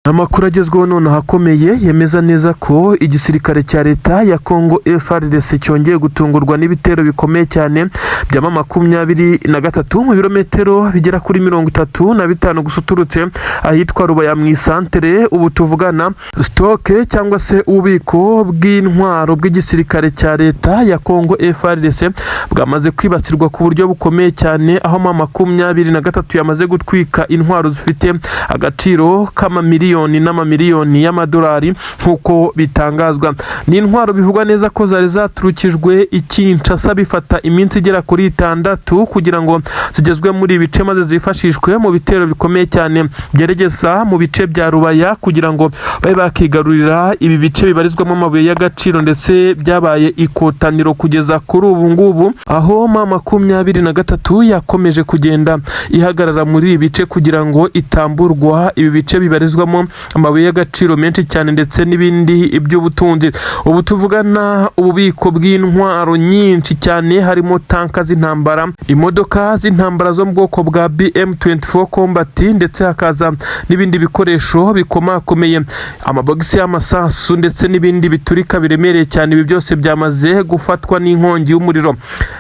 Amakuru agezweho none akomeye yemeza neza ko igisirikare cya leta ya Kongo FARDC cyongeye gutungurwa n'ibitero bikomeye cyane bya 23 mu birometero bigera kuri 35 gusa uturutse ahitwa Rubaya mu isantere. Ubu tuvugana stoke cyangwa se ububiko bw'intwaro bw'igisirikare cya leta ya Kongo FARDC bwamaze kwibasirwa ku buryo bukomeye cyane, aho 23 yamaze gutwika intwaro zifite agaciro k'amamiliyoni n'amamiliyoni y'amadolari nk'uko bitangazwa. Ni intwaro bivugwa neza ko zari zaturukijwe Kinshasa bifata iminsi igera kuri 6 kugira ngo zigezwe muri ibice maze zifashishwe mu bitero bikomeye cyane byeregeza mu bice bya Rubaya kugira ngo babe bakigarurira ibi bice bibarizwamo amabuye y'agaciro, ndetse byabaye ikotaniro kugeza kuri ubu ngubu, aho 23 yakomeje kugenda ihagarara muri ibi bice kugira ngo itamburwa ibi bice bibarizwamo amabuye y'agaciro menshi cyane ndetse n'ibindi by'ubutunzi. Ubu tuvugana ububiko bw'intwaro nyinshi cyane, harimo tanka z'intambara, imodoka z'intambara zo mu bwoko bwa BM24 Combat, ndetse hakaza n'ibindi bikoresho bikomakomeye, amabogisi y'amasasu ndetse n'ibindi biturika biremereye cyane. Ibi byose byamaze gufatwa n'inkongi y'umuriro.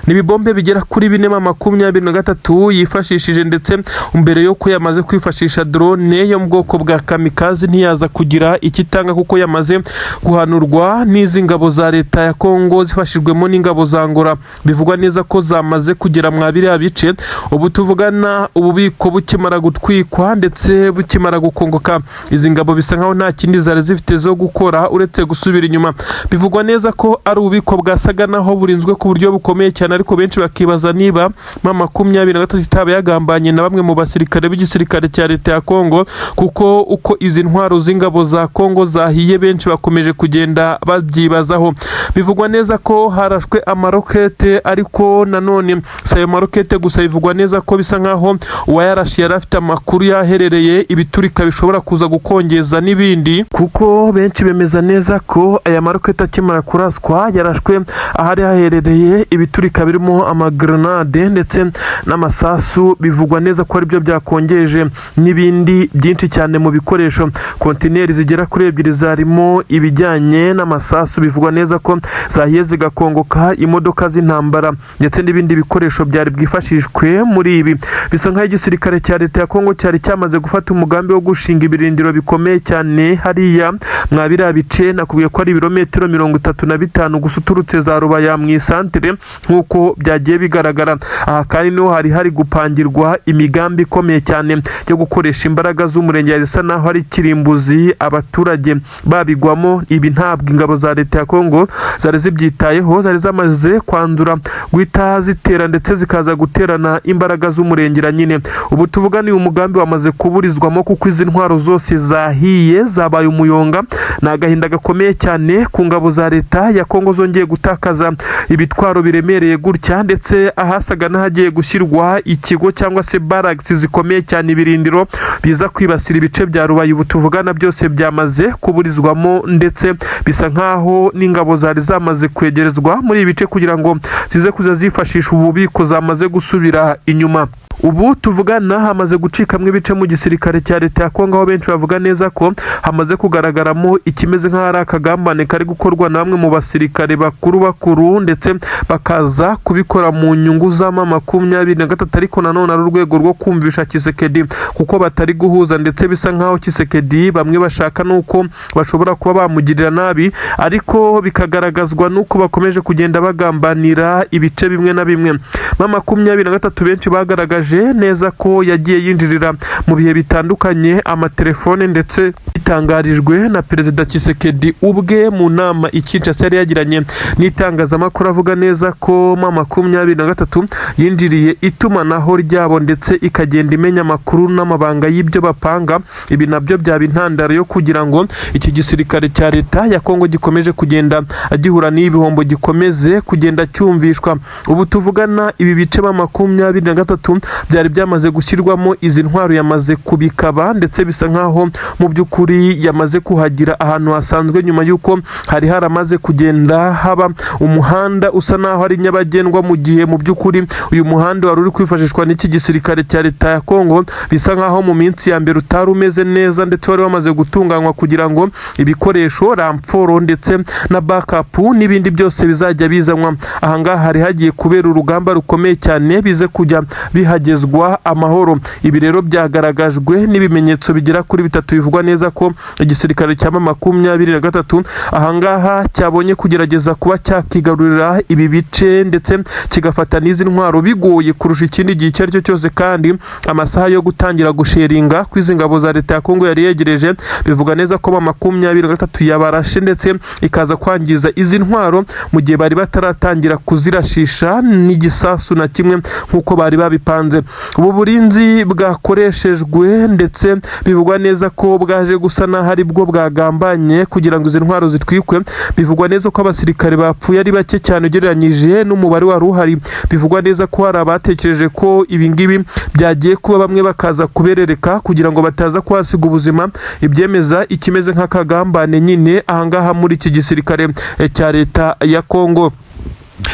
Nibibombe bigera kuri 423 yifashishije, ndetse mbere yo ko yamaze kwifashisha drone yo mu bwoko bwa kamikaze ntiyaza kugira ikitanga kuko yamaze guhanurwa n'izi ngabo za leta ya Kongo zifashijwemo n'ingabo za Angola. Bivugwa neza ko zamaze kugera mu abiri abice. Ubu tuvugana ububiko bukimara gutwikwa ndetse bukimara gukongoka, izi ngabo bisa nkaho nta kindi zari zifite zo gukora uretse gusubira inyuma. Bivugwa neza ko ari ububiko bwasaga naho burinzwe ku buryo bukomeye cyane, ariko benshi bakibaza niba 23 itaba yagambanye na bamwe mu basirikare b'igisirikare cya leta ya Kongo, kuko uko izi ntwaro z'ingabo za Kongo zahiye benshi bakomeje kugenda babyibazaho. Bivugwa neza ko harashwe amarokete, ariko nanone sayo marokete gusa. Bivugwa neza ko bisa nkaho uwayarashe yari afite amakuru yaherereye ibiturika bishobora kuza gukongeza n'ibindi, kuko benshi bemeza neza ko aya marokete akimara kuraswa yarashwe ahari haherereye ibiturika birimo amagrenade ndetse n'amasasu. Bivugwa neza ko ari byo byakongeje n'ibindi byinshi cyane mu bikoresho. Kontineri zigera kuri 2 zarimo ibijyanye n'amasasu, bivugwa neza ko zahiye zigakongoka, imodoka z'intambara ndetse n'ibindi bikoresho byari bwifashishwe muri ibi. Bisa nkaho igisirikare cya leta ya Kongo cyari cyamaze gufata umugambi wo gushinga ibirindiro bikomeye cyane hariya mwabira bice. Nakubwiye ko ari ibirometero 35 gusa uturutse za Rubaya mu isantere nk'uko byagiye bigaragara. Aha kandi niho hari gupangirwa imigambi ikomeye cyane yo gukoresha imbaraga z'umurenge, zisa naho ari kirimbuzi abaturage babigwamo. Ibi ntabwo ingabo za leta ya Kongo zari zibyitayeho, zari zamaze kwandura guhita zitera ndetse zikaza guterana imbaraga z'umurengera nyine. Ubu tuvugana uyu mugambi wamaze kuburizwamo kuko izi ntwaro zose zahiye zabaye umuyonga. Ni agahinda gakomeye cyane ku ngabo za leta ya Kongo zongeye gutakaza ibitwaro biremereye gutya, ndetse ahasaga n'ahagiye gushyirwa ikigo cyangwa se barracks zikomeye cyane, ibirindiro biza kwibasira ibice bya Rubaya. Ubu tuvugana byose byamaze kuburizwamo, ndetse bisa nkaho n'ingabo zari zamaze kwegerezwa muri ibi bice kugira ngo zize kuza zifashisha ububiko zamaze gusubira inyuma. Ubu tuvugana hamaze gucikamwe ibice mu gisirikare cya leta ya Kongo, aho benshi bavuga neza ko hamaze kugaragaramo ikimeze nk'aho ari akagambane kari gukorwa na bamwe mu basirikare bakuru, ndetse bakaza kubikora mu nyungu za 23, ariko nanone ari urwego rwo kumvisha Tshisekedi kuko batari guhuza, ndetse bisa nkaho Tshisekedi bamwe bashaka nuko bashobora kuba bamugirira nabi, ariko bikagaragazwa nuko bakomeje kugenda bagambanira ibice bimwe na bimwe. 23 benshi bagaragaje neza ko yagiye yinjirira mu bihe bitandukanye amatelefone, ndetse bitangarijwe na Perezida Tshisekedi ubwe mu nama Kinshasa yari yagiranye n'itangazamakuru. Avuga neza ko 23 yinjiriye itumanaho ryabo, ndetse ikagenda imenya amakuru n'amabanga y'ibyo bapanga. Ibi nabyo byaba intandaro yo kugira ngo iki gisirikare cya leta ya Kongo gikomeje kugenda agihura n'ibihombo, gikomeze kugenda cyumvishwa. Ubu tuvugana ibi bice 23 byari byamaze gushyirwamo izi ntwaro yamaze kubikaba, ndetse bisa nkaho mu by'ukuri yamaze kuhagira ahantu hasanzwe nyuma y'uko hari haramaze kugenda haba umuhanda usa naho ari nyabagendwa, mu gihe mu by'ukuri uyu muhanda wari uri kwifashishwa n'iki gisirikare cya leta ya Kongo bisa nkaho mu minsi ya mbere utari umeze neza, ndetse wari wamaze gutunganywa kugira ngo ibikoresho ramforo ndetse na backup n'ibindi byose bizajya bizanwa ahangaha. Hari hagiye kubera urugamba rukomeye cyane bize kujya bihagezwa amahoro. Ibi rero byagaragajwe n'ibimenyetso bigera kuri bitatu bivugwa neza ko igisirikare cya M23 ahangaha cyabonye kugerageza kuba cyakigarurira ibi bice ndetse kigafata n'izi ntwaro bigoye kurusha ikindi gihe icyo ari cyo cyose, kandi amasaha yo gutangira gusheringa kw'izi ngabo za leta ya Kongo yari yegereje. Bivuga neza ko M23 yabarashe ndetse ikaza kwangiza izi ntwaro mu gihe bari bataratangira kuzirashisha n'igisasu na kimwe nk'uko bari babipanze. Ubu burinzi bwakoreshejwe ndetse bivugwa neza ko bwaje gusa naho ari bwo bwagambanye kugira ngo izi ntwaro zitwikwe. Bivugwa neza ko abasirikare bapfuye ari bake cyane ugereranyije n'umubare wari uhari. Bivugwa neza ko hari abatekereje ko ibi ngibi byagiye kuba bamwe bakaza kuberereka kugira ngo bataza kuhasiga ubuzima, ibyemeza ikimeze nk'akagambane nyine ahangaha muri iki gisirikare cya leta ya Kongo.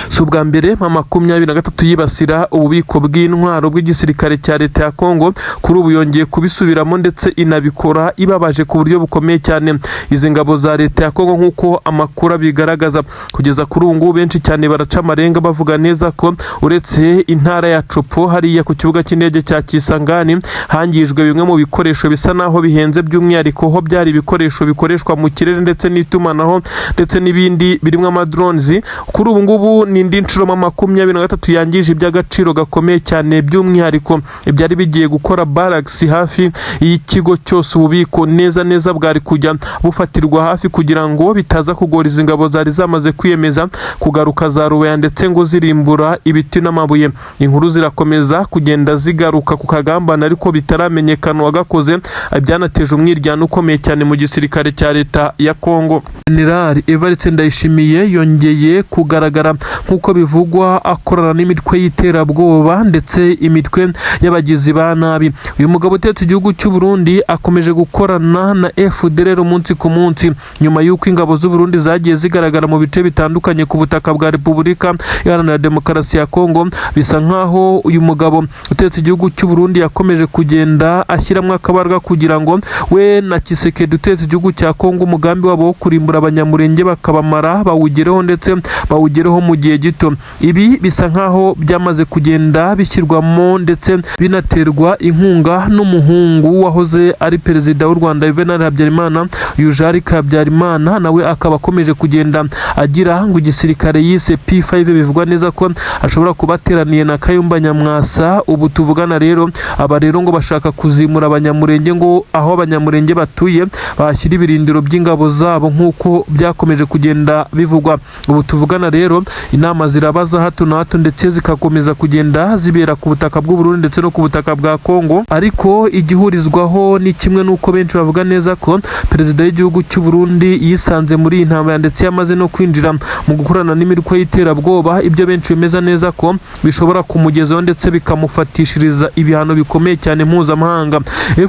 Si ubwa mbere M23 yibasira ububiko bw'intwaro bw'igisirikare cya leta ya Kongo, kuri ubu yongeye kubisubiramo ndetse inabikora ibabaje ku buryo bukomeye cyane. Izi ngabo za leta ya Kongo nk'uko amakuru abigaragaza kugeza kuri ubu ngubu benshi cyane baraca amarenga bavuga neza ko uretse intara ya Chopo hariya ku kibuga cy'indege cya Kisangani hangijwe bimwe mu bikoresho bisa naho bihenze, by'umwihariko ho byari ibikoresho bikoreshwa mu kirere ndetse n'itumanaho ndetse n'ibindi birimo amadrones. Kuri ubu ngubu ni indi nshuro M23 yangije iby'agaciro gakomeye cyane, by'umwihariko ibyari bigiye gukora barracks hafi y'ikigo cyose. Ububiko neza bwari kujya bufatirwa hafi kugira ngo bitaza kugora izi ngabo zari zamaze kwiyemeza kugaruka za Rubaya ndetse ngo zirimbura ibiti n'amabuye. Inkuru zirakomeza kugenda zigaruka ku kagambana ariko bitaramenyekana wagakoze, byanateje umwiryano ukomeye cyane mu gisirikare cya leta ya Kongo. General Evariste Ndayishimiye yongeye kugaragara nk'uko bivugwa akorana n'imitwe y'iterabwoba ndetse imitwe y'abagizi ba nabi. Uyu mugabo utetse igihugu cy'u Burundi akomeje gukorana na FDLR umunsi ku munsi, nyuma y'uko ingabo z'u Burundi zagiye zigaragara mu bice bitandukanye ku butaka bwa Repubulika Iharanira Demokarasi ya Kongo. Bisa nkaho uyu mugabo utetse igihugu cy'u Burundi yakomeje kugenda ashyiramo akabarwa kugira ngo we na Tshisekedi utetse igihugu cya Kongo umugambi wabo wo kurimbura abanyamurenge bakabamara bawugereho ndetse bawugereho mu gihe gito. Ibi bisa nkaho byamaze kugenda bishyirwamo ndetse binaterwa inkunga n'umuhungu wahoze ari perezida w'u Rwanda Juvenal Habyarimana, Eugene Habyarimana, nawe akaba akomeje kugenda agira ngo igisirikare yise P5 bivugwa neza ko ashobora kubateraniye na Kayumba Nyamwasa. Ubu tuvugana rero aba rero ngo bashaka kuzimura abanyamurenge, ngo aho abanyamurenge batuye bashyira ibirindiro by'ingabo zabo nk'uko byakomeje kugenda bivugwa. Ubu tuvugana rero inama zirabaza hato na hato ndetse zikakomeza kugenda zibera ku butaka bw'u Burundi ndetse no ku butaka bwa Kongo, ariko igihurizwaho ni kimwe n'uko benshi bavuga neza ko perezida w'igihugu cy'u Burundi yisanze muri iyi ntambara ndetse yamaze no kwinjira mu gukorana n'imitwe y'iterabwoba, ibyo benshi bemeza neza ko bishobora kumugezaho ndetse bikamufatishiriza ibihano bikomeye cyane mpuzamahanga.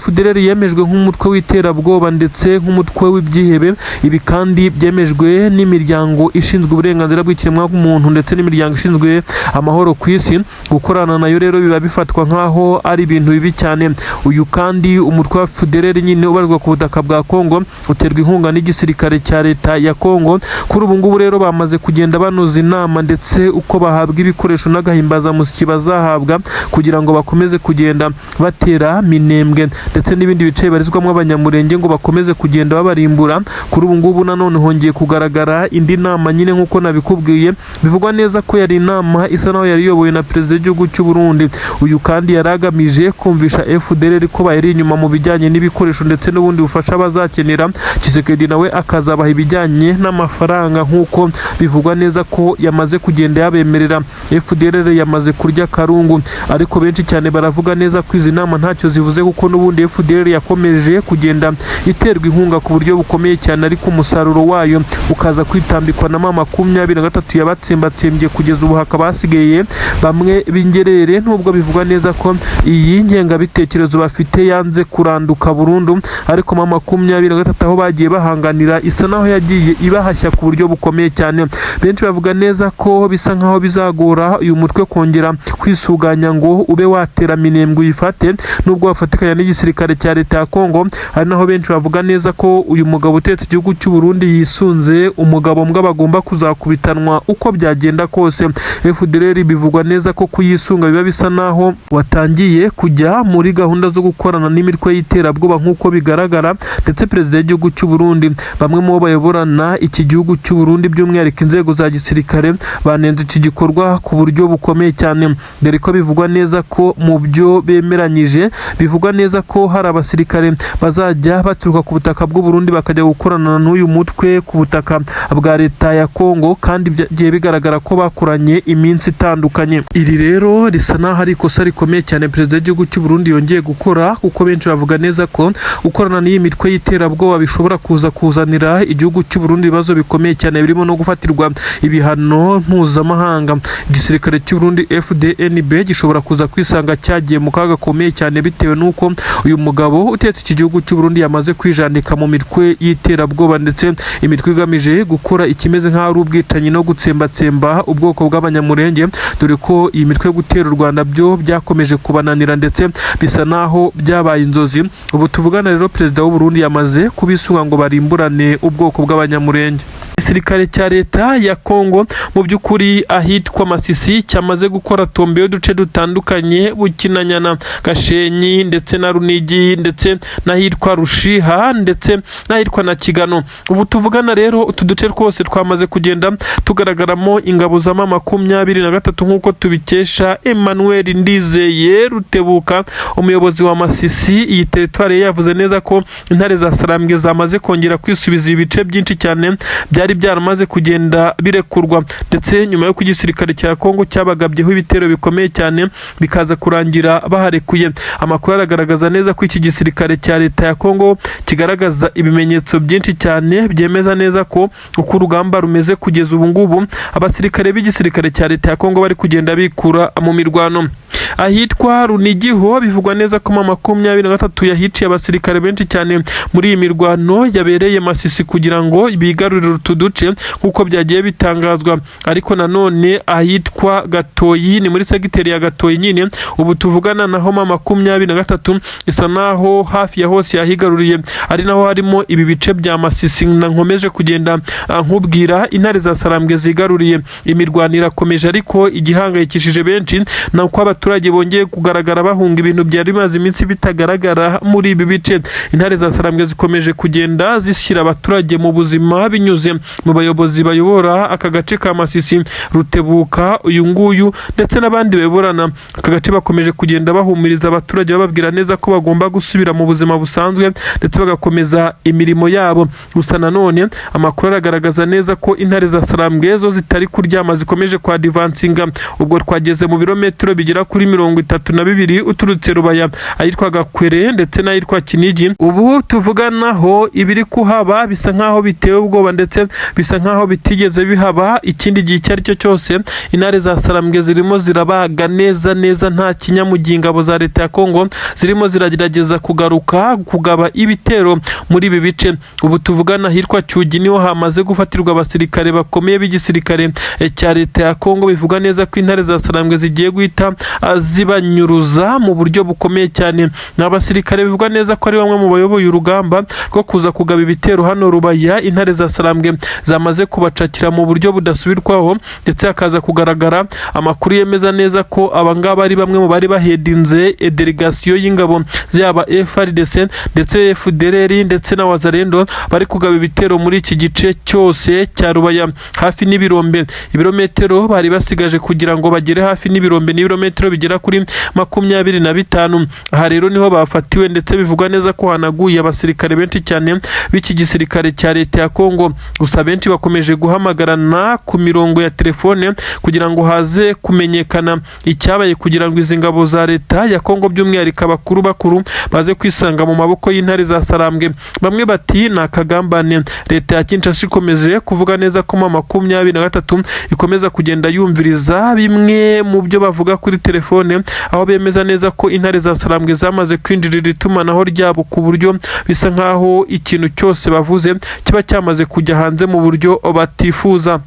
FDLR yemejwe nk'umutwe w'iterabwoba ndetse nk'umutwe w'ibyihebe. Ibi kandi byemejwe n'imiryango ishinzwe uburenganzira bw'ikiremwamuntu ndetse n'imiryango ishinzwe amahoro ku isi. Gukorana nayo rero biba bifatwa nkaho ari ibintu bibi cyane. Uyu kandi umutwe wa FDLR nyine ubarizwa ku butaka bwa Kongo uterwa inkunga n'igisirikare cya leta ya Kongo. Kuri ubu ngubu rero bamaze kugenda banoza inama ndetse uko bahabwa ibikoresho n'agahimbazamusyi bazahabwa kugira ngo bakomeze kugenda batera Minembwe ndetse n'ibindi bice bibarizwamo abanyamurenge ngo bakomeze kugenda babarimbura. Kuri ubu ngubu nanone hongeye kugaragara indi nama nyine nk'uko nabikubwiye, bivugwa neza ko yari inama isa naho yari iyobowe na perezida w'igihugu cy'u Burundi. Uyu kandi yaragamije kumvisha FDLR ko bayiri inyuma mu bijyanye n'ibikoresho ndetse n'ubundi bufasha bazakenera. Tshisekedi nawe akazabaha ibijyanye n'amafaranga nk'uko bivugwa neza ko yamaze kugenda yabemerera. FDLR yamaze kurya karungu, ariko benshi cyane baravuga neza ko izi nama ntacyo zivuze kuko n'ubundi FDLR yakomeje kugenda iterwa inkunga ku buryo bukomeye cyane, ariko umusaruro umusaruro wayo ukaza kwitambikwa na M23 yabatsembatsembye kugeza ubu hakaba hasigaye bamwe b'ingerere, nubwo bivugwa neza ko iyi ngengabitekerezo bafite yanze kuranduka burundu, ariko M23 aho bagiye bahanganira isa naho yagiye ibahashya ku buryo bukomeye cyane. Benshi bavuga neza ko bisa nkaho bizagora uyu mutwe kongera kwisuganya ngo ube watera Minembwe uyifate, nubwo bafatikanya n'igisirikare cya leta ya Kongo. Ari naho benshi bavuga neza ko uyu mugabo utetse igihugu cy'u Burundi yisunze umugabo mbwa bagomba kuzakubitanwa uko byagenda kose. FDLR bivugwa neza ko kuyisunga biba bisa naho watangiye kujya muri gahunda zo gukorana n'imitwe y'iterabwoba nk'uko bigaragara, ndetse perezida w'igihugu cy'u Burundi bamwe mu bayoborana iki gihugu cy'u Burundi by'umwihariko inzego za gisirikare banenze iki gikorwa ku buryo bukomeye cyane, dore ko bivugwa neza ko mu byo bemeranyije bivugwa neza ko hari abasirikare bazajya baturuka ku butaka bw'u Burundi bakajya gukorana n'uyu mutwe ku butaka bwa leta ya Kongo, kandi byagiye bigaragara ko bakoranye iminsi itandukanye. Iri rero risa naho ari ikosa rikomeye cyane perezida w'igihugu cy'u Burundi yongeye gukora, kuko benshi bavuga neza ko gukorana n'iyi mitwe y'iterabwoba bishobora kuza kuzanira igihugu cy'u Burundi ibibazo bikomeye cyane, birimo no gufatirwa ibihano mpuzamahanga. Igisirikare cy'u Burundi FDNB gishobora kuza kwisanga cyagiye mu kaga gakomeye cyane bitewe n'uko uyu mugabo utetse iki gihugu cy'u Burundi yamaze kwijandika mu mitwe y'iterabwoba, ndetse imitwe igamije gukora ikimeze nk'aho ari ubwicanyi no gutsembatsemba ubwoko bw'abanyamurenge, dore ko iyi mitwe yo gutera u Rwanda byo byakomeje kubananira ndetse bisa naho byabaye inzozi. Ubu tuvugana rero perezida w'u Burundi yamaze kubisunga ngo barimburane ubwoko bw'abanyamurenge. Igisirikare cya leta ya Kongo mu by'ukuri ahitwa Masisi cyamaze gukora tombe y'uduce dutandukanye Bukinanyana, Gashenyi ndetse na Runigi, ndetse n'ahitwa Rushiha ndetse n'ahitwa na Kigano. Ubu tuvugana rero utu duce twose twamaze kugenda tugaragaramo ingabo za M23 nk'uko tubikesha Emmanuel Ndizeye Rutebuka, umuyobozi wa Masisi. Iyi teritwari yavuze neza ko intare za Sarambwe zamaze kongera kwisubiza ibice byinshi cyane byari byaramaze kugenda birekurwa, ndetse nyuma yo ku gisirikare cya Kongo cyabagabyeho ibitero bikomeye cyane bikaza kurangira baharekuye. Amakuru aragaragaza neza ko iki gisirikare cya leta ya Kongo kigaragaza ibimenyetso byinshi cyane byemeza neza ko uko urugamba rumeze kugeza ubu ngubu abasirikare b'igisirikare cya leta ya Kongo bari kugenda bikura mu mirwano. Ahitwa Runigiho bivugwa neza ko M23 yahiciye abasirikare benshi cyane muri iyi mirwano yabereye Masisi kugira ngo bigarurire utu duce nk'uko byagiye bitangazwa. Ariko nanone ahitwa Gatoyi ni muri segiteri ya Gatoyi nyine, ubu tuvugana naho M23 isa naho hafi ya hose yahigaruriye, ari naho harimo ibi bice bya Masisi nkomeje kugenda nkubwira. Intare za Sarambwe zigaruriye, imirwano irakomeje, ariko igihangayikishije benshi nuko abaturage bongeye kugaragara bahunga ibintu byari bimaze iminsi bitagaragara muri ibi bice. Intare za Sarambwe zikomeje kugenda zishyira abaturage mu buzima binyuze mu bayobozi bayobora aka gace ka Masisi, Rutebuka uyu nguyu ndetse n'abandi bayoborana aka gace bakomeje kugenda bahumiriza abaturage bababwira neza ko bagomba gusubira mu buzima busanzwe ndetse bagakomeza imirimo yabo. Gusa nanone amakuru aragaragaza neza ko intare za Sarambwe zo zitari kuryama, zikomeje kwa divansinga. Ubwo twageze mu birometero bigera kuri 32 uturutse Rubaya, ahitwa Gakwere ndetse n'ahitwa Kinigi. Ubu tuvuganaho ibiri kuhaba bisa nkaho bitewe ubwoba ndetse bisa nkaho bitigeze bihaba ikindi gihe icyo ari cyo cyose. Intare za Sarambwe zirimo zirabaga neza nta kinyamuginga abo za leta ya Kongo zirimo ziragerageza kugaruka kugaba ibitero muri ibi bice. Ubu tuvugana hitwa Cyugi niho hamaze gufatirwa abasirikare bakomeye b'igisirikare cya leta ya Kongo. Bivuga neza ko intare za Sarambwe zigiye guhita zibanyuruza mu buryo bukomeye cyane. N'abasirikare bivuga neza ko ari bamwe mu bayoboye urugamba rwo kuza kugaba ibitero hano Rubaya. Intare za Sarambwe zamaze kubacakira mu buryo budasubirwaho, ndetse hakaza kugaragara amakuru yemeza neza ko abangaba ari bamwe mu bari bahedinze delegation y'ingabo zaba FARDC ndetse FDLR ndetse na Wazalendo bari kugaba ibitero muri iki gice cyose cya Rubaya hafi n'ibirombe. Ibirometero bari basigaje kugira ngo bagere hafi n'ibirombe n'ibirometero bigera kuri 25. Aha rero niho bafatiwe ndetse bivugwa neza ko hanaguye abasirikare benshi cyane b'iki gisirikare cya leta ya Kongo. Gusa benshi bakomeje guhamagarana ku mirongo ya telefone kugira ngo haze kumenyekana icyabaye, kugira ngo izi ngabo za leta ya Kongo by'umwihariko abakuru baze kwisanga mu maboko y'intare za Sarambwe. Bamwe bati ni akagambane. Leta ya Kinshasa ikomeje kuvuga neza ko 23 ikomeza kugenda yumviriza bimwe mu byo bavuga kuri telefone, aho bemeza neza ko intare za Sarambwe zamaze kwinjirira itumanaho ryabo ku buryo bisa nkaho ikintu cyose bavuze kiba cyamaze kujya hanze mu buryo batifuza.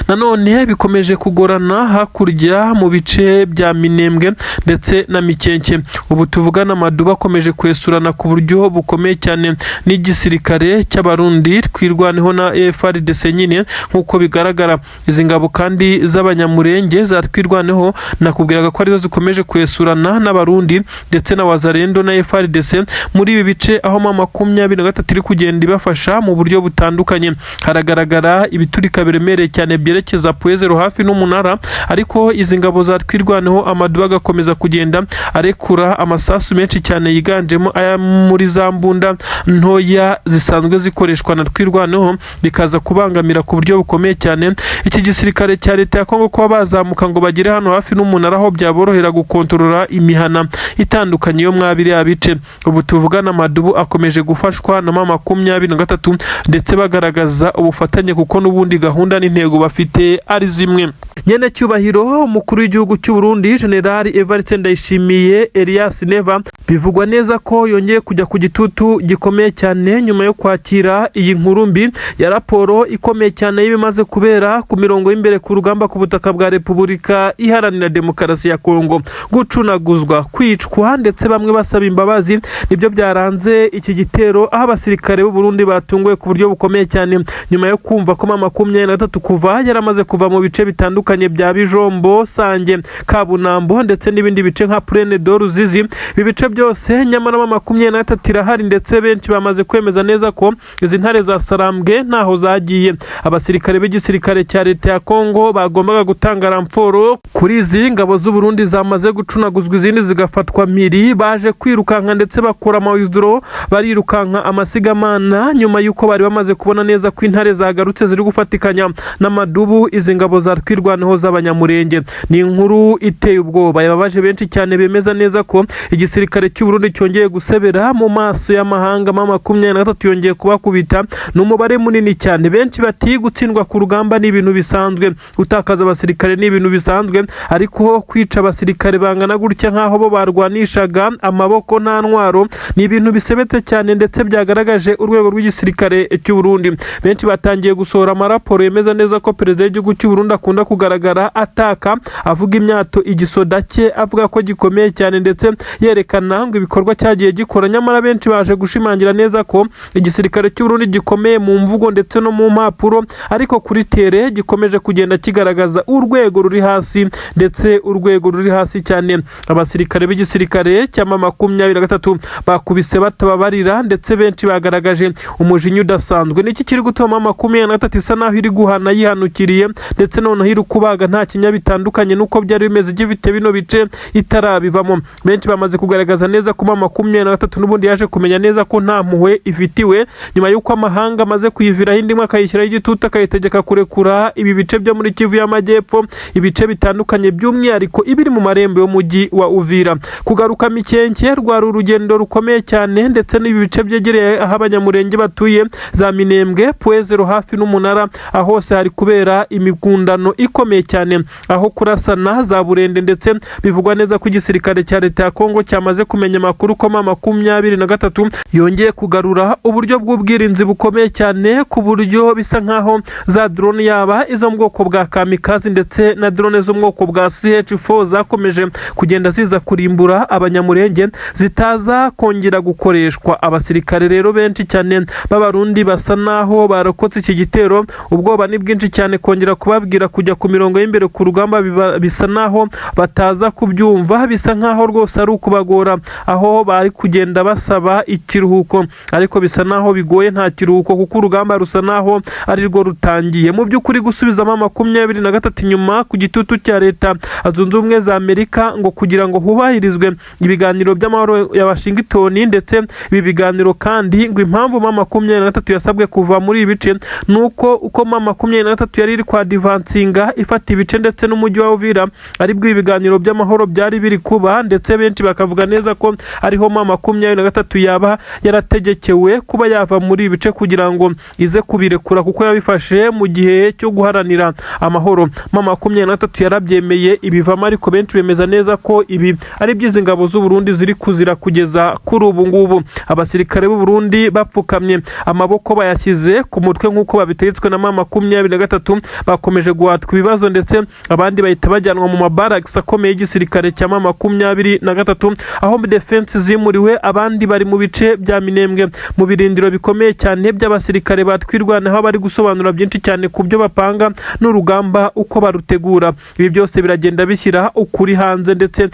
Nanone bikomeje kugorana hakurya mu bice bya Minembwe ndetse na Mikenke. Ubu tuvugana Maduba akomeje kwesurana ku buryo bukomeye cyane n'igisirikare cy'abarundi twirwaneho na FARDC nyine nkuko bigaragara. Izi ngabo kandi z'abanyamurenge za twirwaneho nakubwiraga ko arizo zikomeje kwesurana n'abarundi ndetse na Wazalendo na FARDC muri ibi bice, aho 23 iri kugenda ibafasha mu buryo butandukanye. Haragaragara ibiturika biremereye cyane byerekeza Puezero hafi n'umunara, ariko izi ngabo za twirwaneho Amaduba agakomeza kugenda arekura amasasu menshi cyane yiganjemo aya muri za mbunda ntoya zisanzwe zikoreshwa na twirwaneho, bikaza kubangamira ku buryo bukomeye cyane iki gisirikare cya leta ya Kongo kuba bazamuka ngo bagere hano hafi n'umunara, aho byaborohera gukontorora imihana itandukanye yo mwabiri abice. Ubu tuvugana Madubu akomeje gufashwa na 23 ndetse bagaragaza ubufatanye kuko n'ubundi gahunda n'intego bafite ari zimwe. Nyene cyubahiro umukuru w'igihugu cy'u Burundi General Evariste Ndayishimiye Elias Neva bivugwa neza ko yongeye kujya ku gitutu gikomeye cyane nyuma yo kwakira iyi nkuru mbi ya raporo ikomeye cyane y'ibimaze kubera ku mirongo y'imbere ku rugamba ku butaka bwa Repubulika Iharanira Demokarasi ya Kongo. Gucunaguzwa, kwicwa ndetse bamwe basaba imbabazi nibyo byaranze iki gitero, aho abasirikare b'u Burundi batunguwe ku buryo bukomeye cyane nyuma yo kumva ko 23 kuva yaramaze kuva mu bice bitandukanye bya Bijombo, Sange, Kabunambo ndetse n'ibindi bice nka Plaine de Ruzizi. Ibi bice byose nyamara 23 irahari ndetse benshi bamaze kwemeza neza ko izi ntare za Sarambwe ntaho zagiye. Abasirikare b'igisirikare cya leta ya Kongo bagombaga gutanga ramforo kuri izi ngabo z'u Burundi zamaze gucunaguzwa, izindi zigafatwa miri, baje kwirukanka ndetse bakora amawizuro, barirukanka amasigamana nyuma yuko bari bamaze kubona neza ko intare zagarutse ziri gufatikanya n'Amadubu izi ngabo za twirwaneho z'abanyamurenge. Ni inkuru iteye ubwoba yababaje benshi cyane, bemeza neza ko igisirikare cy'u Burundi cyongeye gusebera mu maso y'amahanga. 23 yongeye kubakubita n'umubare munini cyane. Benshi bati gutsindwa ku rugamba ni ibintu bisanzwe, gutakaza abasirikare ni ibintu bisanzwe, ariko kwica abasirikare bangana gutya nkaho bo barwanishaga amaboko nta ntwaro ni ibintu bisebetse cyane ndetse byagaragaje urwego rw'igisirikare cy'u Burundi. Benshi batangiye gusohora amaraporo yemeza neza ko perezida w'igihugu cy'u Burundi akunda kugaragara ataka, avuga imyato igisoda cye, avuga ko gikomeye cyane ndetse yerekana ngo ibikorwa cyagiye gikora. Nyamara benshi baje gushimangira neza ko igisirikare cy'u Burundi gikomeye mu mvugo ndetse no mu mpapuro, ariko kuri tere gikomeje kugenda kigaragaza urwego ruri hasi ndetse urwego ruri hasi cyane. Abasirikare b'igisirikare cya 23 bakubise batababarira ndetse benshi bagaragaje umujinya udasanzwe. Niki kiri gutuma 23 isa naho iri guhana yihanukiriye ndetse noneho iri kubaga nta kinya bitandukanye nuko byari bimeze gifite bino bice itarabivamo. Benshi bamaze kugaragaza neza ko 23 n'ubundi yaje kumenya neza ko nta mpuhwe ifitiwe nyuma yuko amahanga amaze kuyiviraho indimwe akayishyiraho igitutu akayitegeka kurekura ibi bice byo muri Kivu y'Amajyepfo, ibice bitandukanye by'umwihariko ibiri mu marembo y'umujyi wa Uvira. Kugaruka Mikenke rwari urugendo rukomeye cyane ndetse n'ibi bice byegereye aho abanyamurenge batuye za Minembwe, Puezero hafi n'umunara, aho hose hari kubera imigundano ikomeye cyane, aho kurasana za Burende ndetse bivugwa neza ko igisirikare cya leta ya Kongo cyamaze kumenya amakuru ko 23 yongeye kugarura uburyo bw'ubwirinzi bukomeye cyane ku buryo bisa nkaho za drone yaba izo mu bwoko bwa kamikazi ndetse na drone zo mu bwoko bwa CH4 zakomeje kugenda ziza kurimbura abanyamurenge zitaza kongera gukoreshwa. Abasirikare rero benshi cyane b'abarundi basa naho barokotse iki gitero, ubwoba ni bwinshi byinshi cyane kongera kubabwira kujya ku mirongo y'imbere ku rugamba bisa naho bataza kubyumva, bisa nkaho rwose ari ukubagora, aho bari kugenda basaba ikiruhuko ariko bisa naho bigoye nta kiruhuko kuko urugamba rusa naho ari rwo rutangiye. Mu by'ukuri gusubizamo 23 inyuma ku gitutu cya leta zunze ubumwe za Amerika ngo kugira ngo hubahirizwe ibiganiro by'amahoro ya Washington, ndetse ibi biganiro kandi ngo impamvu 23 yasabwe kuva muri ibi bice nuko uko 23 yari iri kwa divansinga ifata ibice ndetse n'umujyi wa Uvira aribwo ibiganiro by'amahoro byari biri kuba, ndetse benshi bakavuga neza ko ariho 23 yaba yarategekewe kuba yava muri ibi bice kugira ngo ize kubirekura kuko yabifashe mu gihe cyo guharanira amahoro. 23 yarabyemeye ibivamo, ariko benshi bemeza neza ko ibi ari byiza ingabo z'u Burundi ziri kuzira kugeza kuri ubu ngubu. Abasirikare b'u Burundi bapfukamye amaboko bayashyize ku mutwe nk'uko babitegetswe na 23 bakomeje guhatwa ibibazo, ndetse abandi bahita bajyanwa mu mabaraks akomeye y'igisirikare cya 23 aho defense zimuriwe, abandi bari mu bice bya Minembwe mu birindiro bikomeye cyane by'abasirikare batwirwanaho bari gusobanura byinshi cyane ku byo bapanga n'urugamba uko barutegura. Ibi byose biragenda bishyira ukuri hanze ndetse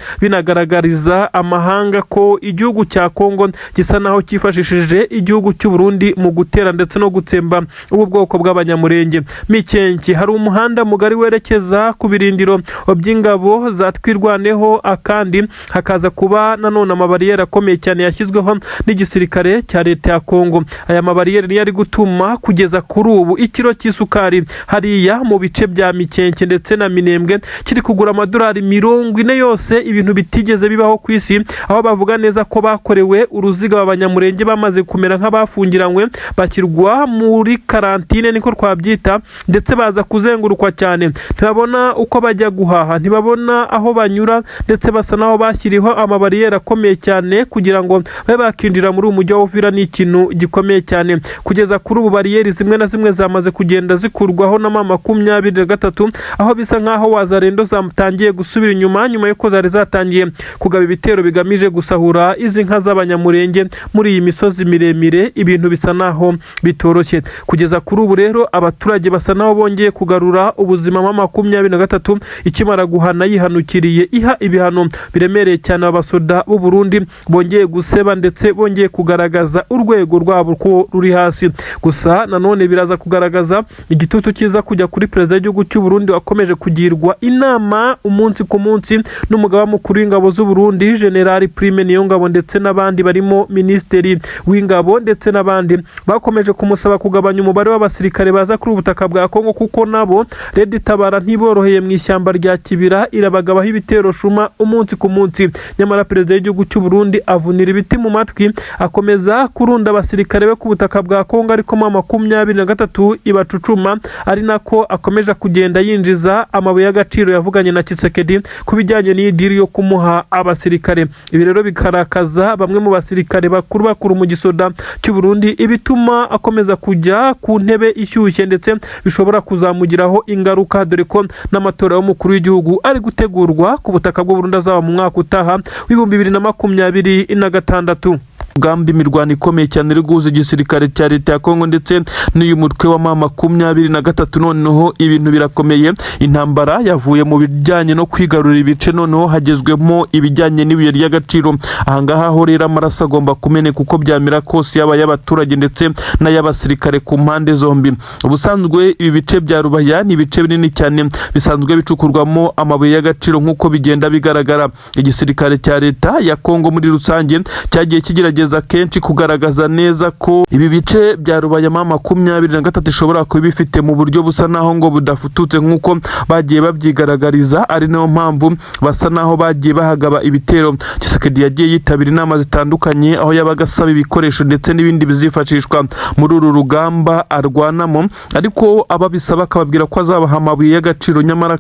binagaragariza amahanga ko igihugu cya Kongo gisa naho cyifashishije igihugu cy'u Burundi mu gutera ndetse no gutsemba ubu bwoko bw'abanyamurenge. Mikenke hari umuhanda mugari werekeza ku birindiro by'ingabo zatwirwaneho, akandi hakaza kuba nanone amabariyeri akomeye cyane yashyizweho n'igisirikare cya leta ya Kongo. Aya mabariyeri niyo ari gutuma kugeza kuri ubu ikiro cy'isukari hariya mu bice bya Mikenke ndetse na Minembwe kiri kugura amadolari 40 yose, ibintu bitigeze bibaho ku isi, aho bavuga neza ko bakorewe uruziga abanyamurenge bamaze kumera nk'abafungiranywe bashyirwa muri karantine niko twabyita, ndetse baza kuzengurukwa cyane, ntibabona uko bajya guhaha, ntibabona aho banyura, ndetse basa naho bashyiriho amabariyeri akomeye cyane kugira ngo babe bakinjira muri uyu mujyi wa Uvira. Ni ikintu gikomeye cyane kugeza kuri ubu bariyeri zimwe na zimwe zamaze kugenda zikurwaho na 23 aho bisa nkaho wazarendo zatangiye gusubira inyuma nyuma yuko zari zatangiye kugaba ibitero bigamije gusahura izi nka z'abanyamurenge muri iyi misozi miremire. Ibintu bisa naho bitoroshye kugeza kuri ubu rero, abaturage basa naho bongeye kugarura ubuzima 23 ikimara guhana yihanukiriye iha ibihano biremereye cyane abasoda b'u Burundi bongeye guseba ndetse bongeye kugaragaza urwego rwabo ko ruri hasi. Gusa nanone biraza kugaragaza igitutu kiza kujya kuri perezida w'igihugu cy'u Burundi wakomeje kugirwa inama umunsi ku munsi n'umugaba mukuru w'ingabo z'u Burundi General Prime Niyongabo, ndetse n'abandi barimo Minisitiri w'ingabo ndetse n'abandi bakomeje kumusaba kugabanya umubare w'abasirikare baza kuri ubutaka bwa Kongo kuko nabo Red Tabara ntiboroheye mu ishyamba rya Kibira, irabagabaho ibitero shuma umunsi ku munsi. Nyamara perezida w'igihugu cy'u Burundi avunira ibiti mu matwi, akomeza kurunda abasirikare be ku butaka bwa Kongo, ariko 23 ibacucuma, ari nako akomeje kugenda yinjiza amabuye y'agaciro yavuganye na Tshisekedi ku bijyanye n'idiri yo kumuha abasirikare. Ibi rero bikarakaza bamwe mu basirikare bakuru mu gisoda cy'u Burundi, ibituma akomeza kujya ku ntebe ishyushye ndetse bishobora kuzamugiraho ingaruka, dore ko n'amatora y'umukuru w'igihugu ari gutegurwa ku butaka bw'u Burundi azaba mu mwaka utaha w'2026. Gambi mirwano ikomeye cyane iri guhuza igisirikare cya leta ya Kongo ndetse n'uyu mutwe wa 23. Noneho ibintu birakomeye, intambara yavuye mu bijyanye no kwigarurira ibice, noneho hagezwemo ibijyanye n'ibuye ry'agaciro. Ahangaha ho rero amaraso agomba kumeneka uko byamira kose, yaba y'abaturage ndetse n'ay'abasirikare ku mpande zombi. Ubusanzwe ibi bice bya Rubaya ni ibice binini cyane bisanzwe bicukurwamo amabuye y'agaciro nk'uko bigenda bigaragara. Igisirikare cya leta ya Kongo muri rusange cyagiye kigerageza kenshi kugaragaza neza ko ibi bice bya Rubaya 23 ishobora kuba bifite mu buryo busa naho ngo budafututse nk'uko bagiye babyigaragariza, ari nayo mpamvu basa naho bagiye bahagaba ibitero. Tshisekedi yagiye yitabira inama zitandukanye aho yabaga asaba ibikoresho ndetse n'ibindi bizifashishwa muri uru rugamba arwanamo, ariko ababisaba akababwira ko azabaha amabuye y'agaciro, nyamara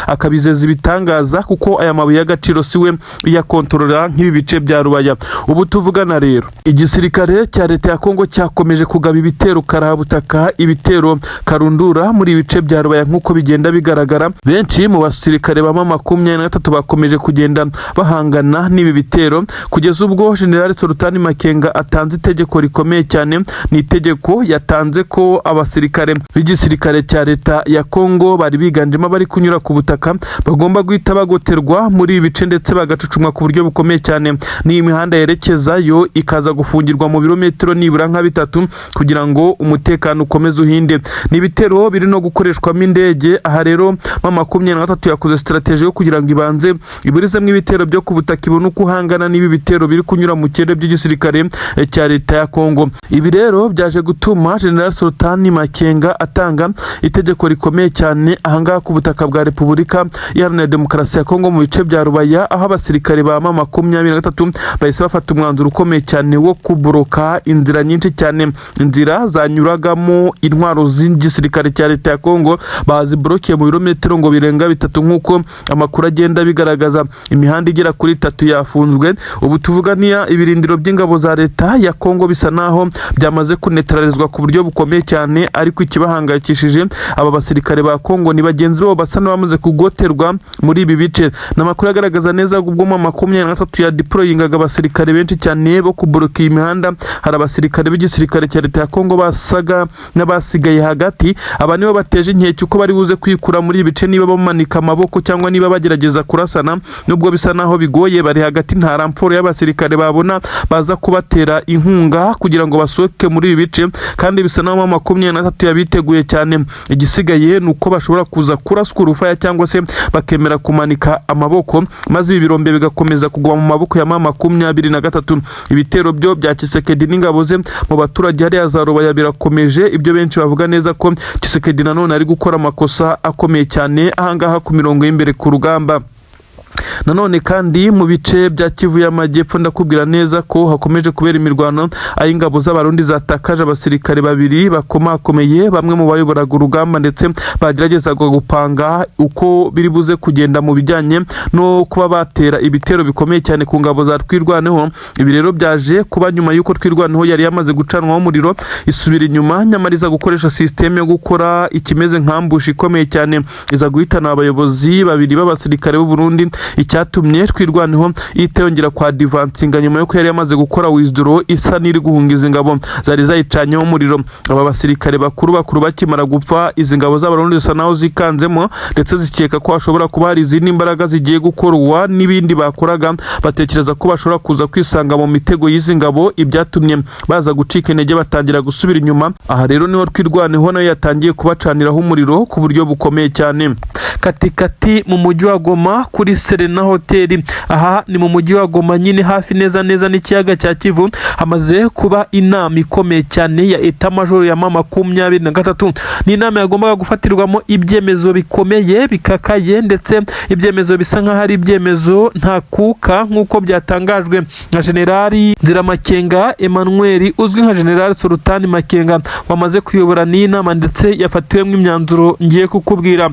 akabizeza ibitangaza kuko aya mabuye y'agaciro siwe yakontorora nk'ibi bice bya Rubaya. Ubu tuvugana rero igisirikare cya leta ya Kongo cyakomeje kugaba ibitero karahabutaka, ibitero karundura muri ibice bya Rubaya nk'uko bigenda bigaragara. Benshi mu basirikare ba 23 bakomeje kugenda bahangana n'ibi bitero kugeza ubwo General Sultani Makenga atanze itegeko rikomeye cyane. Ni itegeko yatanze ko abasirikare b'igisirikare cya leta ya Kongo bari biganjemo bari kunyura ku butaka bagomba guhita bagoterwa muri ibi bice ndetse bagacucumwa ku buryo bukomeye cyane. Ni imihanda yerekezayo ikaza gufungirwa mu birometero nibura nka 3 kugira ngo umutekano ukomeze uhinde. Ni ibitero biri no gukoreshwamo indege. Aha rero 23 yakoze strategy yo kugira ngo ibanze iburizemo ibitero byo ku butaka ibone uko uhangana n'ibi bitero biri kunyura mu kirere by'igisirikare cya leta ya Kongo. Ibi rero byaje gutuma General Sultani Makenga atanga itegeko rikomeye cyane ahangaha ku butaka bwa Repubulika Iharanira Demokarasi ya Kongo mu bice bya Rubaya, aho abasirikare ba 23 bahise bafata umwanzuro ukomeye cyane wo kuboroka inzira nyinshi cyane. Inzira zanyuragamo intwaro z'igisirikare cya leta ya Kongo bazibrokiye mu birometero ngo birenga 3 nk'uko amakuru agenda bigaragaza. Imihanda igera kuri 3 yafunzwe. Ubu tuvugania ibirindiro by'ingabo za leta ya Kongo bisa naho byamaze kunetralizwa ku buryo bukomeye cyane, ariko ikibahangayikishije aba basirikare ba Kongo ni bagenzi babo basa n'abamaze kugoterwa muri ibi bice. Namakuru agaragaza neza ubwo 23 ya deployingaga abasirikare benshi cyane bo kuboroka imihanda. Hari abasirikare b'igisirikare cya leta ya Kongo basaga n'abasigaye hagati. Aba nibo bateje inkeke uko bari buze kwikura muri ibice, niba bamanika amaboko cyangwa niba bagerageza kurasana. Nubwo bisa naho bigoye, bari hagati nta ramforo y'abasirikare babona baza kubatera inkunga kugira ngo basohoke muri ibi bice, kandi bisa naho 23 yabiteguye cyane. Igisigaye nuko bashobora kuza kuraswa urufaya cyangwa se bakemera kumanika amaboko, maze ibi birombe bigakomeza kugwa mu maboko ya 23. Ibitero byo bya Tshisekedi n'ingabo ze mu baturage hariya za Rubaya birakomeje. Ibyo benshi bavuga neza ko Tshisekedi nanone ari gukora amakosa akomeye cyane ahangaha ku mirongo y'imbere ku rugamba. Nanone kandi mu bice bya Kivu y'Amajyepfo ndakubwira neza ko hakomeje kubera imirwano, aho ingabo z'abarundi zatakaje abasirikare 2 bakomakomeye, bamwe mu bayoboraga urugamba ndetse bageragezaga gupanga uko biri buze kugenda mu bijyanye no kuba batera ibitero bikomeye cyane ku ngabo za Twirwaneho. Ibi rero byaje kuba nyuma y'uko Twirwaneho yari yamaze gucanwa umuriro isubira inyuma, nyamariza gukoresha systeme yo gukora ikimeze nk'ambushi ikomeye cyane, iza guhitana abayobozi 2 b'abasirikare b'u Burundi. Icyatumye Twirwaneho iteyongera kwa advancinga nyuma yuko yari yamaze gukora withdraw isa n'iri guhungiza ingabo zari zayicanyeho umuriro. Aba basirikare bakuru bakimara gupfa, izi ngabo z'abarundi zisa naho zikanzemo ndetse zikeka ko hashobora kuba hari izindi imbaraga zigiye gukorwa n'ibindi bakoraga. Batekereza ko bashobora kuza kwisanga mu mitego y'izi ngabo, ibyatumye baza gucika intege batangira gusubira inyuma. Aha rero niho Twirwaneho nayo yatangiye kubacaniraho umuriro ku buryo bukomeye cyane. Katikati mu mujyi wa Goma kuri Serena Hotel, aha ni mu mujyi wa Goma nyine hafi neza n'ikiyaga cya Kivu, hamaze kuba inama ikomeye cyane ya Etat Major ya 23. Ni inama yagombaga gufatirwamo ibyemezo bikomeye bikakaye, ndetse ibyemezo bisa nkaho ari ibyemezo nta kuka nk'uko byatangajwe na Generali Nziramakenga Emmanuel uzwi nka General Sultani Makenga, wamaze kuyobora n'inama ndetse yafatiwemo imyanzuro ngiye kukubwira.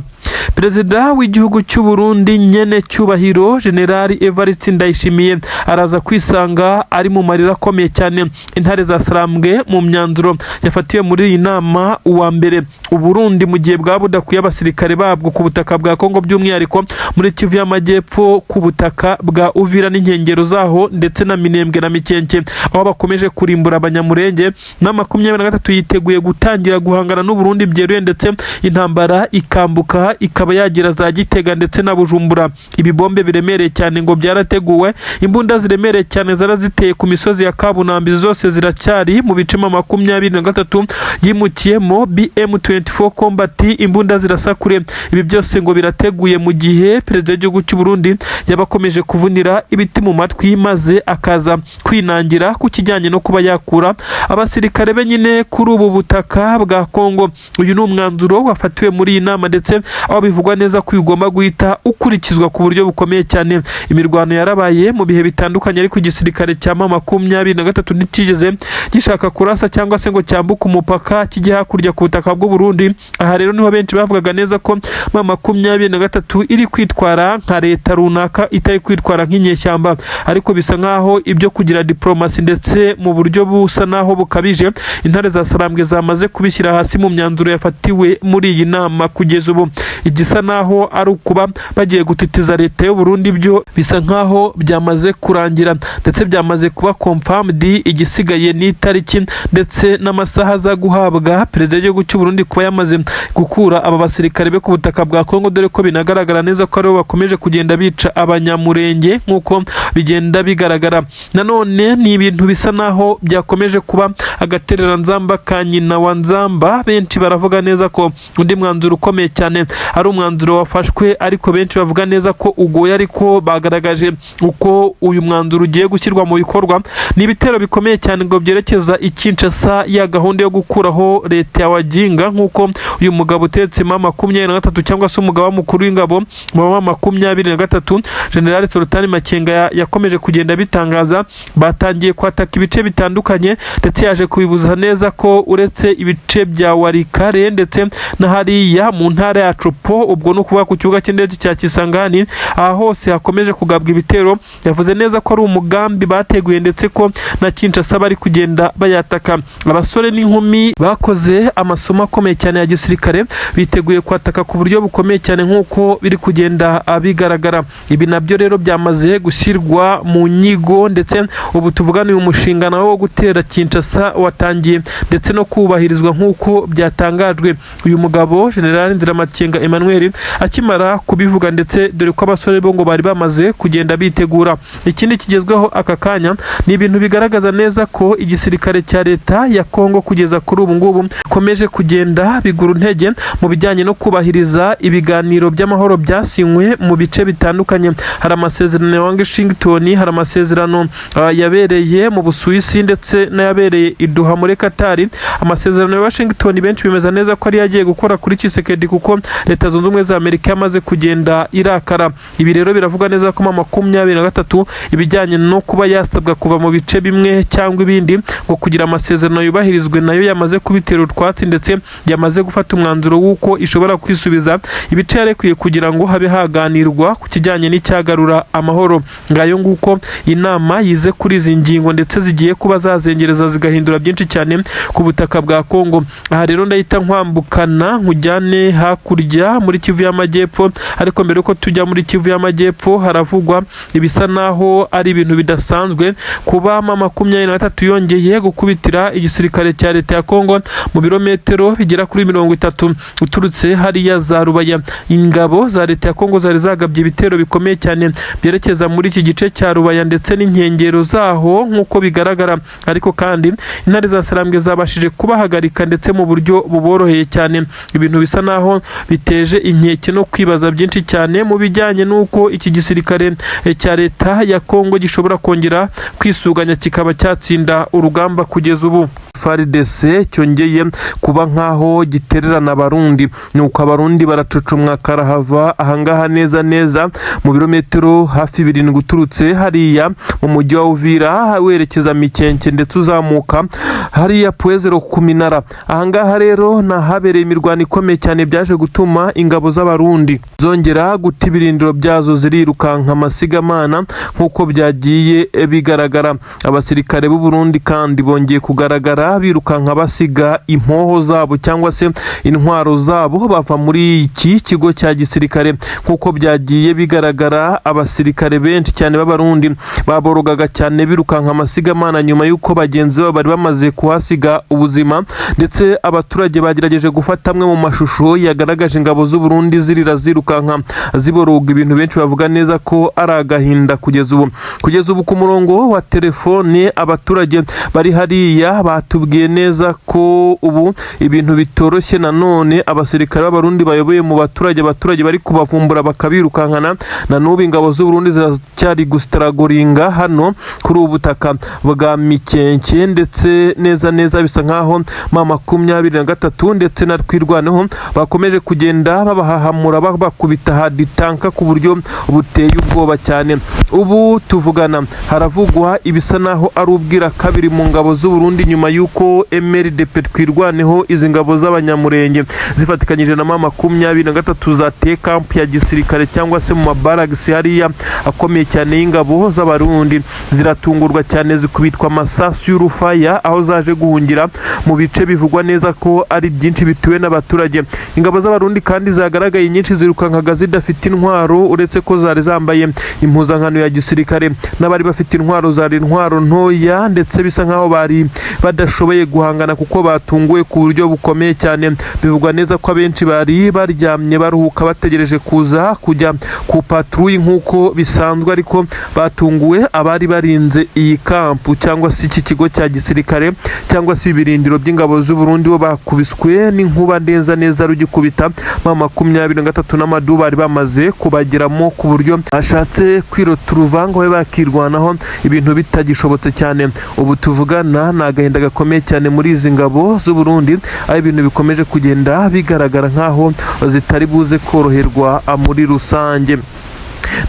Perezida w'igihugu cy'u Burundi nyene cyubahiro General Evariste Ndayishimiye araza kwisanga ari mu marira akomeye cyane. Intare za Sarambwe mu myanzuro yafatiwe muri iyi nama. Uwa mbere, u Burundi mu gihe bwa budakuye abasirikare babwo ku butaka bwa Kongo, by'umwihariko muri Kivu y'Amajyepfo ku butaka bwa Uvira n'inkengero zaho ndetse na Minembwe na Mikenke, aho bakomeje kurimbura abanyamurenge. Na 23 yiteguye gutangira guhangana n'u Burundi byeruye, ndetse intambara ikambuka ikaba yagira za Gitega ndetse na Bujumbura. Ibibombe biremereye cyane ngo byarateguwe, imbunda ziremereye cyane zaraziteye ku misozi ya Kabunambi, zose ziracyari mu bice 23 yimukiyemo BM24 Combat, imbunda zirasakure. Ibi byose ngo birateguye mu gihe perezida w'igihugu cy'u Burundi yabakomeje kuvunira ibiti mu matwi, maze akaza kwinangira ku kijyanye no kuba yakura abasirikare be nyine kuri ubu butaka bwa Kongo. Uyu ni umwanzuro wafatiwe muri iyi nama, ndetse aho bivugwa neza ko ugomba guhita ukurikizwa ku buryo bukomeye cyane. Imirwano yarabaye mu bihe bitandukanye, ariko igisirikare cya M23 ntikigeze gishaka kurasa cyangwa se ngo cyambuke umupaka kijye hakurya ku butaka bw'u Burundi. Aha rero niho benshi bavugaga neza ko M23 iri kwitwara nka leta runaka, itari kwitwara nk'inyeshyamba, ariko bisa nkaho ibyo kugira diplomasi ndetse mu buryo busa naho bukabije intare za Sarambwe zamaze kubishyira hasi mu myanzuro yafatiwe muri iyi nama. Kugeza ubu igisa naho ari ukuba bagiye gutitiza leta y'u Burundi, byo bisa nkaho byamaze kurangira ndetse byamaze kuba confirmed. Igisigaye ni itariki ndetse n'amasaha aza guhabwa perezida w'igihugu cy'u Burundi kuba yamaze gukura aba basirikare be ku butaka bwa Kongo, dore ko binagaragara neza ko aribo bakomeje kugenda bica abanyamurenge nk'uko bigenda bigaragara. Nanone ni ibintu bisa naho byakomeje kuba agaterera nzamba ka nyina wa nzamba. Benshi baravuga neza ko undi mwanzuro ukomeye cyane ari umwanzuro wafashwe, ariko benshi bavuga neza ko ugoye, ariko bagaragaje uko uyu mwanzuro ugiye gushyirwa mu bikorwa. Ni ibitero bikomeye cyane ngo byerekeza i Kinshasa, ya gahunda yo gukuraho leta ya Waginga nk'uko uyu mugabo utetse M23 cyangwa se umugaba mukuru w'ingabo mu M23 General Sultan Makenga yakomeje kugenda bitangaza. Batangiye kwataka ibice bitandukanye ndetse yaje kubibuza neza ko uretse ibice bya Warikare ndetse na hariya mu ntara ya Chopo, ubwo no kuvuga ku kibuga cy'indege cya Kisangani, aha hose hakomeje kugabwa ibitero. Yavuze neza ko ari umugambi bateguye ndetse ko na Kinshasa bari kugenda bayataka. Abasore n'inkumi bakoze amasomo akomeye cyane ya gisirikare biteguye kwataka ku buryo bukomeye cyane nk'uko biri kugenda bigaragara. Ibi nabyo rero byamaze gushyirwa mu nyigo ndetse ubu tuvugana uyu mushinga nawo wo gutera Kinshasa watangiye ndetse no kubahirizwa nk'uko byatangajwe. Uyu mugabo General Nziramakenga Emmanuel akimara kubivuga, ndetse dore ko abasore bo ngo bari bamaze kugenda bitegura. Ikindi kigezweho aka kanya ni ibintu bigaragaza neza ko igisirikare cya leta ya Kongo kugeza kuri ubu ngubu komeje kugenda bigura intege mu bijyanye no kubahiriza ibiganiro by'amahoro byasinywe mu bice bitandukanye. Hari amasezerano ya Washington, hari amasezerano yabereye mu Busuwisi ndetse n'ayabereye i Doha muri Qatar. Amasezerano ya Washington benshi bemeza neza ko ari yagiye gukora kuri Tshisekedi kuko leta zunze ubumwe za Amerika yamaze kugenda irakara. Ibi rero biravuga neza ko M23 ibijyanye no kuba yasabwa kuva mu bice bimwe cyangwa ibindi ngo kugira amasezerano yubahirizwe, nayo yamaze kubitera utwatsi ndetse yamaze gufata umwanzuro w'uko ishobora kwisubiza ibice yarekwiye kugira ngo habe haganirwa ku kijyanye n'icyagarura amahoro. Ngayo nguko inama yize kuri izi ngingo ndetse zigiye kuba zazengereza zigahindura byinshi cyane ku butaka bwa Kongo. Aha rero ndahita nkwambukana nkujyane hakurya muri Kivu y'Amajyepfo, ariko mbere uko tujya muri Kivu y'Amajyepfo haravugwa ibisa naho ari ibintu bidasanzwe kuba M23 yongeye gukubitira igisirikare cya leta ya Kongo mu birometero bigera kuri 30 uturutse hariya za Rubaya. Ingabo za leta ya Kongo zari zagabye ibitero bikomeye cyane byerekeza muri iki gice cya Rubaya ndetse n'inkengero zaho nk'uko bigaragara, ariko kandi intare za Sarambwe zabashije kubahagarika ndetse mu buryo buboroheye cyane. Ibintu bisa naho biteje inkeke no kwibaza byinshi cyane mu bijyanye n'uko iki gisirikare cya leta ya Kongo gishobora kongera kwisuganya kikaba cyatsinda urugamba. Kugeza ubu FARDC cyongeye kuba nkaho gitererana abarundi, nuko abarundi baracucumwa karahava ahangaha neza mu birometero hafi 7 uturutse hariya mu mujyi wa Uvira werekeza Mikenke ndetse uzamuka hariya Puezero ku Minara. Ahangaha rero nahabereye imirwano ikomeye cyane byaje gutuma ingabo z'abarundi zongera guta ibirindiro byazo zirirukanka amasigamana nk'uko byagiye bigaragara. Abasirikare b'u Burundi kandi bongeye kugaragara birukanka basiga impoho zabo cyangwa se intwaro zabo bava muri iki kigo cya gisirikare nk'uko byagiye bigaragara. Abasirikare benshi cyane b'abarundi baborogaga cyane birukanka amasigamana nyuma y'uko bagenzi babo bari bamaze kuhasiga ubuzima, ndetse abaturage bagerageje gufata amwe mu mashusho yagaragaje ingabo z'u Burundi zirira zirukanka ziboroga. Ibintu benshi bavuga neza ko ari agahinda. Kugeza ubu ku murongo wa telefone abaturage bari hariya yatubwiye neza ko ubu ibintu bitoroshye. Nanone abasirikare b'abarundi bayoboye mu abaturage bari kubavumbura bakabirukankana. Na n'ubu ingabo z'u Burundi ziracyari gustaragoringa hano kuri ubu butaka bwa Mikenke, ndetse neza bisa nkaho M23 ndetse na Twirwaneho bakomeje kugenda babahahamura babakubita haditanka ku buryo buteye ubwoba cyane. Ubu tuvugana haravugwa ibisa naho ari ubwira kabiri mu ngabo z'u Burundi nyuma yuko MRDP Twirwaneho izi ngabo z'abanyamurenge zifatikanyije na M23 zateye camp ya gisirikare cyangwa se mu mabaragisi hariya akomeye cyane y'ingabo z'abarundi. Ziratungurwa cyane zikubitwa amasasu y'urufaya aho zaje guhungira mu bice bivugwa neza ko ari byinshi bituwe n'abaturage. Ingabo z'abarundi kandi zagaragaye nyinshi zirukankaga zidafite intwaro, uretse ko zari zambaye impuzankano ya gisirikare. N'abari bafite intwaro zari intwaro ntoya, ndetse bisa nkaho bari badashoboye guhangana kuko batunguwe ku buryo bukomeye cyane. Bivugwa neza ko abenshi bari baryamye baruhuka bategereje kuza kujya ku patrouille nk'uko bisanzwe, ariko batunguwe abari barinze iyi kampu cyangwa se iki kigo cya gisirikare cyangwa se ibirindiro by'ingabo z'u Burundi bo bakubiswe n'inkuba neza rugikubita. M23 n'amadu bari bamaze kubageramo ku buryo ashatse kwirota uruvango we bakirwanaho ibintu bitagishobotse cyane. Ubu tuvugana ni agahinda gakomeye cyane muri izi ngabo z'u Burundi, aho ibintu bikomeje kugenda bigaragara nkaho zitari buze koroherwa muri rusange.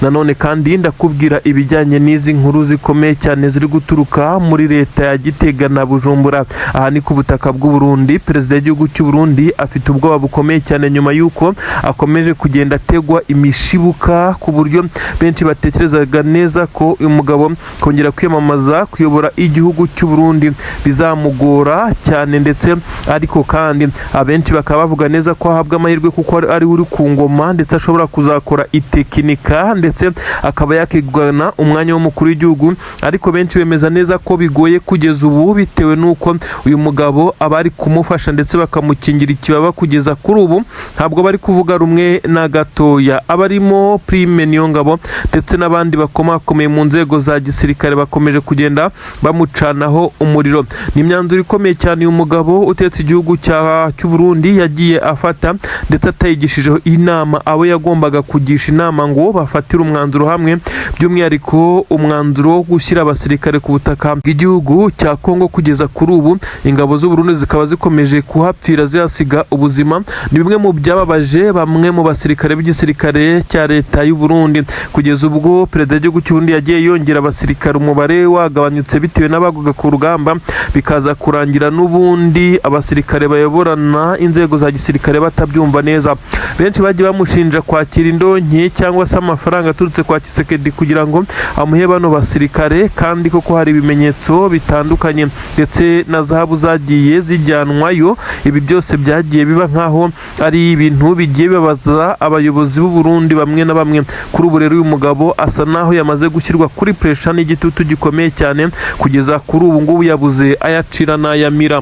Nanone kandi ndakubwira ibijyanye n'izi nkuru zikomeye cyane ziri guturuka muri leta ya Gitega na Bujumbura. Aha ni ku butaka bw'u Burundi. Perezida w'igihugu cy'u Burundi afite ubwoba bukomeye cyane nyuma yuko akomeje kugenda ategwa imishibuka ku buryo benshi batekerezaga neza ko uyu mugabo kongera kwiyamamaza kuyobora igihugu cy'u Burundi bizamugora cyane, ndetse ariko kandi abenshi bakaba bavuga neza ko ahabwa amahirwe kuko ari uri ku ngoma, ndetse ashobora kuzakora itekinika ndetse akaba yakigwana umwanya w'umukuru w'igihugu. Ariko benshi bemeza neza ko bigoye kugeza ubu bitewe n'uko uyu mugabo abari kumufasha ndetse bakamukingira ikibaba kugeza kuri ubu ntabwo bari kuvuga rumwe na gatoya. Abarimo Prime Niyongabo ndetse n'abandi bakomakomeye mu nzego za gisirikare bakomeje kugenda bamucanaho umuriro. Ni imyanzuro ikomeye cyane uyu mugabo utetse igihugu cy'u Burundi yagiye afata, ndetse atayigishijeho inama abo yagombaga kugisha inama ngo bafatira umwanzuro hamwe, by'umwihariko umwanzuro wo gushyira abasirikare ku butaka bw'igihugu cya Kongo. Kugeza kuri ubu ingabo z'u Burundi zikaba zikomeje kuhapfira zihasiga ubuzima. Ni bimwe mu byababaje bamwe mu basirikare b'igisirikare cya leta y'u Burundi, kugeza ubwo perezida w'igihugu cy'u Burundi yagiye yongera abasirikare umubare wagabanyutse bitewe n'abaguga ku rugamba, bikaza kurangira n'ubundi abasirikare bayoborana inzego za gisirikare batabyumva neza. Benshi bagiye bamushinja kwakira indonke cyangwa se amafaranga aturutse kwa Tshisekedi kugira ngo amuhe bano basirikare, kandi koko hari ibimenyetso bitandukanye ndetse na zahabu zagiye zijyanwayo. Ibi byose byagiye biba nkaho ari ibintu bigiye bibabaza abayobozi b'u Burundi bamwe na bamwe. Kuri ubu rero uyu mugabo asa naho yamaze gushyirwa kuri pressure n'igitutu gikomeye cyane, kugeza kuri ubu ngubu yabuze ayacira n'ayamira.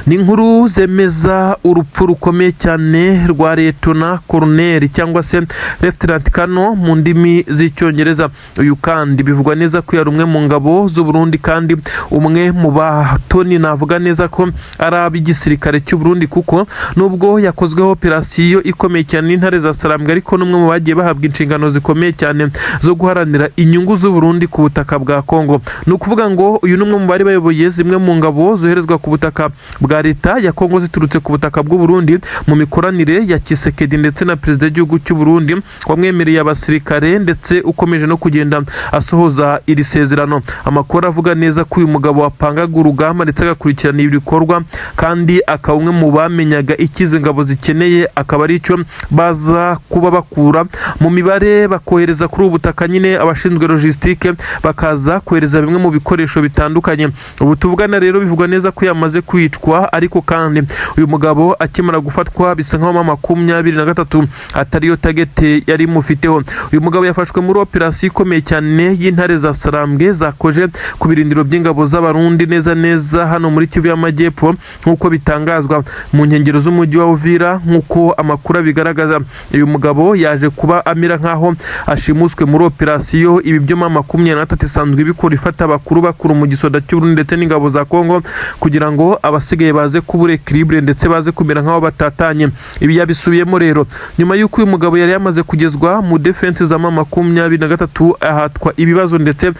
Ni inkuru zemeza urupfu rukomeye cyane rwa Letona Colonel cyangwa se Lieutenant Kano mu ndimi z'icyongereza. Uyu kandi bivugwa neza ko yari umwe mu ngabo z'u Burundi, kandi umwe mu batoni navuga neza ko ari ab'igisirikare cy'u Burundi, kuko nubwo yakozweho operasiyo ikomeye cyane n'intare za Sarambwe, ariko n'umwe mu bagiye bahabwa inshingano zikomeye cyane zo guharanira inyungu z'u Burundi ku butaka bwa Kongo. Ni ukuvuga ngo uyu n'umwe mu bari bayoboye zimwe mu ngabo zoherezwa ku butaka bwa leta ya Kongo ziturutse ku butaka bw'u Burundi mu mikoranire ya Tshisekedi ndetse na perezida w'igihugu cy'u Burundi wamwemereye abasirikare, ndetse ukomeje no kugenda asohoza iri sezerano. Amakuru avuga neza ko uyu mugabo wapangaga urugamba ndetse agakurikirana ibikorwa, kandi akaba umwe mu bamenyaga ikize ngabo zikeneye, akaba ari cyo baza kuba bakura mu mibare bakohereza kuri ubu butaka. Nyine abashinzwe logistique bakaza kohereza bimwe mu bikoresho bitandukanye. Ubu tuvugana rero bivugwa neza ko yamaze kwicwa gufatwa, ariko kandi uyu mugabo akimara gufatwa bisa nkaho M23 atariyo tagete yari mufiteho. Uyu mugabo yafashwe muri operasiyo ikomeye cyane y'intare za Sarambwe zakoje ku birindiro by'ingabo z'abarundi neza hano muri Kivu y'Amajyepfo nk'uko bitangazwa mu nkengero z'umujyi wa Uvira. Nk'uko amakuru bigaragaza, uyu mugabo yaje kuba amira nkaho ashimuswe muri operasiyo ibi byo M23 isanzwe bikora ifata bakuru mu gisoda cy'Uburundi ndetse n'ingabo za Kongo kugira ngo abasigaye baze kubura equilibre ndetse baze kumera nkaho batatanye. Ibi yabisubiyemo rero nyuma y'uko uyu mugabo yari yamaze kugezwa mu defense za M23 ahatwa ibibazo ndetse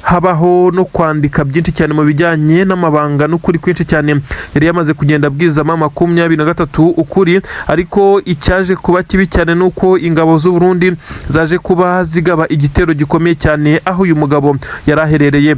habaho no kwandika byinshi cyane mu bijyanye n'amabanga n'ukuri kwinshi cyane. Yari yamaze kugenda abwiza M23 ukuri, ariko icyaje kuba kibi cyane nuko ingabo z'u Burundi zaje kuba zigaba igitero gikomeye cyane aho uyu mugabo yaraherereye.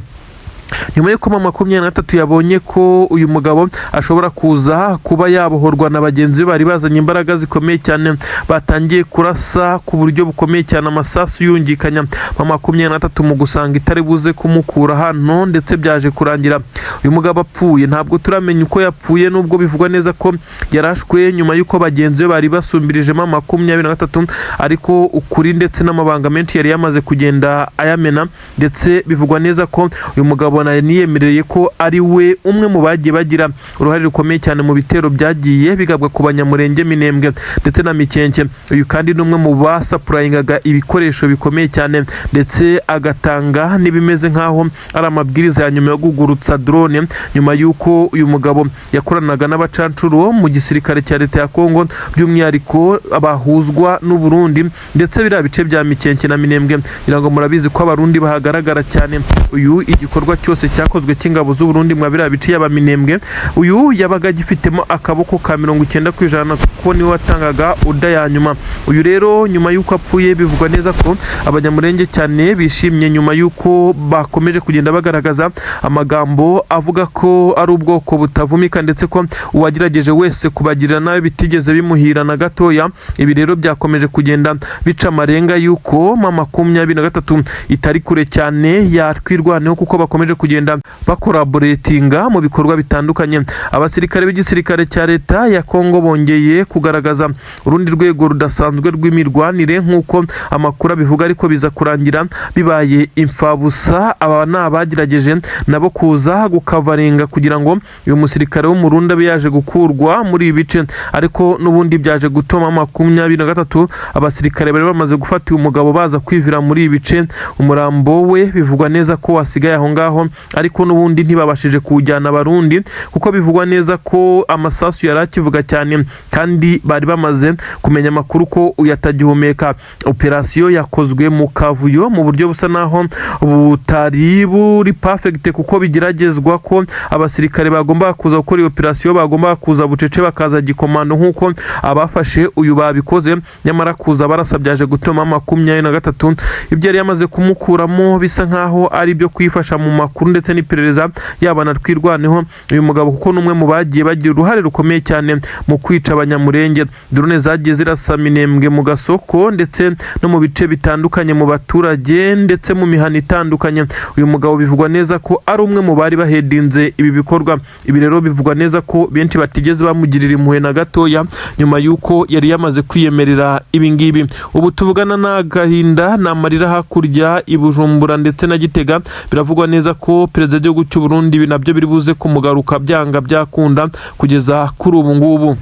Nyuma y'uko M23 yabonye ko uyu mugabo ashobora kuza kuba yabohorwa na bagenzi be bari bazanye imbaraga zikomeye cyane, batangiye kurasa ku buryo bukomeye cyane, amasasu yungikanya M23 mu gusanga itari buze kumukura hano, ndetse byaje kurangira uyu mugabo apfuye. Ntabwo turamenya uko yapfuye, nubwo bivugwa neza ko yarashwe nyuma y'uko bagenzi be bari basumbirije M23, ariko ukuri ndetse n'amabanga menshi yari yamaze kugenda ayamena, ndetse bivugwa neza ko uyu mugabo niyemereye ko ari we umwe mu bagiye bagira uruhare rukomeye cyane mu bitero byagiye bigabwa ku Banyamurenge, Minembwe ndetse na Mikenke. Uyu kandi ni umwe mu basapurayingaga ibikoresho bikomeye cyane, ndetse agatanga n'ibimeze nkaho ari amabwiriza ya nyuma yo kugurutsa drone, nyuma y'uko uyu mugabo yakoranaga n'abacancuro mu gisirikare cya leta ya Kongo, by'umwihariko abahuzwa n'u Burundi ndetse biriya bice bya Mikenke na Minembwe. Ngira ngo murabizi ko abarundi bahagaragara cyane. Uyu igikorwa cyose cyakozwe cy'ingabo z'u Burundi mwa biriya bice y'Abaminembwe, uyu yabaga gifitemo akaboko ka 90% kuko niwe watangaga oda ya nyuma. Uyu rero nyuma y'uko apfuye bivugwa neza ko Abanyamurenge cyane bishimye nyuma y'uko bakomeje kugenda bagaragaza amagambo avuga ko ari ubwoko butavumika, ndetse ko uwagerageje wese kubagirira nawe bitigeze bimuhira na gatoya. Ibi rero byakomeje kugenda bica amarenga y'uko M23 itari kure cyane yatwirwaneho, kuko bakomeje kugenda bakoraboratinga mu bikorwa bitandukanye. Abasirikare b'igisirikare cya leta ya Kongo bongeye kugaragaza urundi rwego rudasanzwe rw'imirwanire nk'uko amakuru abivuga, ariko biza kurangira bibaye imfabusa. Aba ni abagerageje nabo kuza gukavarenga kugira ngo uyu musirikare w'Umurundi abe yaje gukurwa muri ibi bice, ariko n'ubundi byaje gutuma M23 abasirikare bari bamaze gufata uyu mugabo baza kwivira muri ibi bice. Umurambo we bivugwa neza ko wasigaye aho ngaho, ariko n'ubundi ntibabashije kujyana Abarundi kuko bivugwa neza ko amasasu yari akivuga cyane, kandi bari bamaze kumenya amakuru ko uyatagihumeka. Operasiyo yakozwe mu kavuyo mu buryo busa naho butari buri perfect, kuko bigeragezwa ko abasirikare bagomba kuza gukora iyo operasiyo bagomba kuza bucece bakaza gikomando nk'uko abafashe uyu babikoze, nyamara kuza barasabyaje gutuma M23 ibyo yari yamaze kumukuramo bisa nkaho ari byo kwifasha mu makuru ndetse n'iperereza yabana twirwaneho uyu mugabo, kuko numwe mu bagiye bagira uruhare rukomeye cyane mu kwica Abanyamurenge. Drone zagiye zirasa Minembwe mu gasoko ndetse no mu bice bitandukanye mu baturage ndetse mu mihana itandukanye. Uyu mugabo bivugwa neza ko ari umwe mu bari bahedinze ibi bikorwa. Ibi rero bivugwa neza ko benshi batigeze bamugirira impuhwe na gatoya nyuma y'uko yari yamaze kwiyemerera ibi ngibi. Ubu tuvugana n'agahinda n'amarira hakurya i Bujumbura ndetse na Gitega. Biravugwa neza ko perezida w'igihugu cy'u Burundi ibi nabyo biri buze kumugaruka byanga byakunda kugeza kuri ubu ngubu.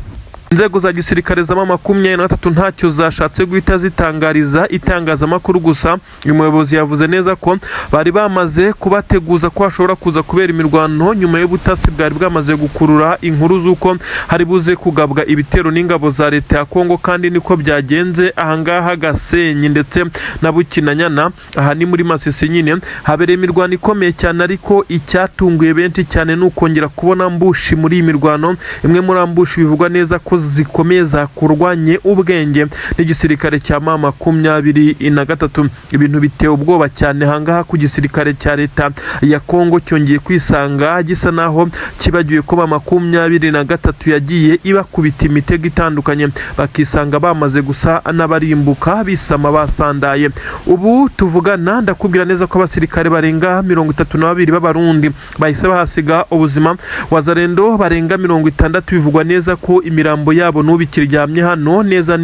Inzego za gisirikare za M23 ntacyo zashatse guhita zitangariza itangazamakuru, gusa uyu muyobozi yavuze neza ko bari bamaze kubateguza ko hashobora kuza kubera imirwano nyuma y'ubutasi bwari bwamaze gukurura inkuru z'uko hari buze kugabwa ibitero n'ingabo za leta ya Kongo, kandi niko byagenze ahangaha Gasenyi ndetse na Bukinanyana. Aha ni muri Masisi nyine habereye imirwano ikomeye cyane, ariko icyatunguye benshi cyane n'ukongera kubona ambushi muri iyi mirwano. Imwe muri ambushi bivugwa neza ko zikomeye zakurwanye ubwenge n'igisirikare cya M23. Ibintu biteye ubwoba cyane hangaha ku gisirikare cya leta ya Kongo cyongeye kwisanga gisa naho kibagiwe ko M23 yagiye ibakubita imitego itandukanye bakisanga bamaze gusa n'abarimbuka bisama basandaye. Ubu tuvugana ndakubwira neza ko abasirikare barenga 32 b'abarundi bahise bahasiga ubuzima, wazarendo barenga 60 bivugwa neza ko imirambo yabo nubikiryamye hano neza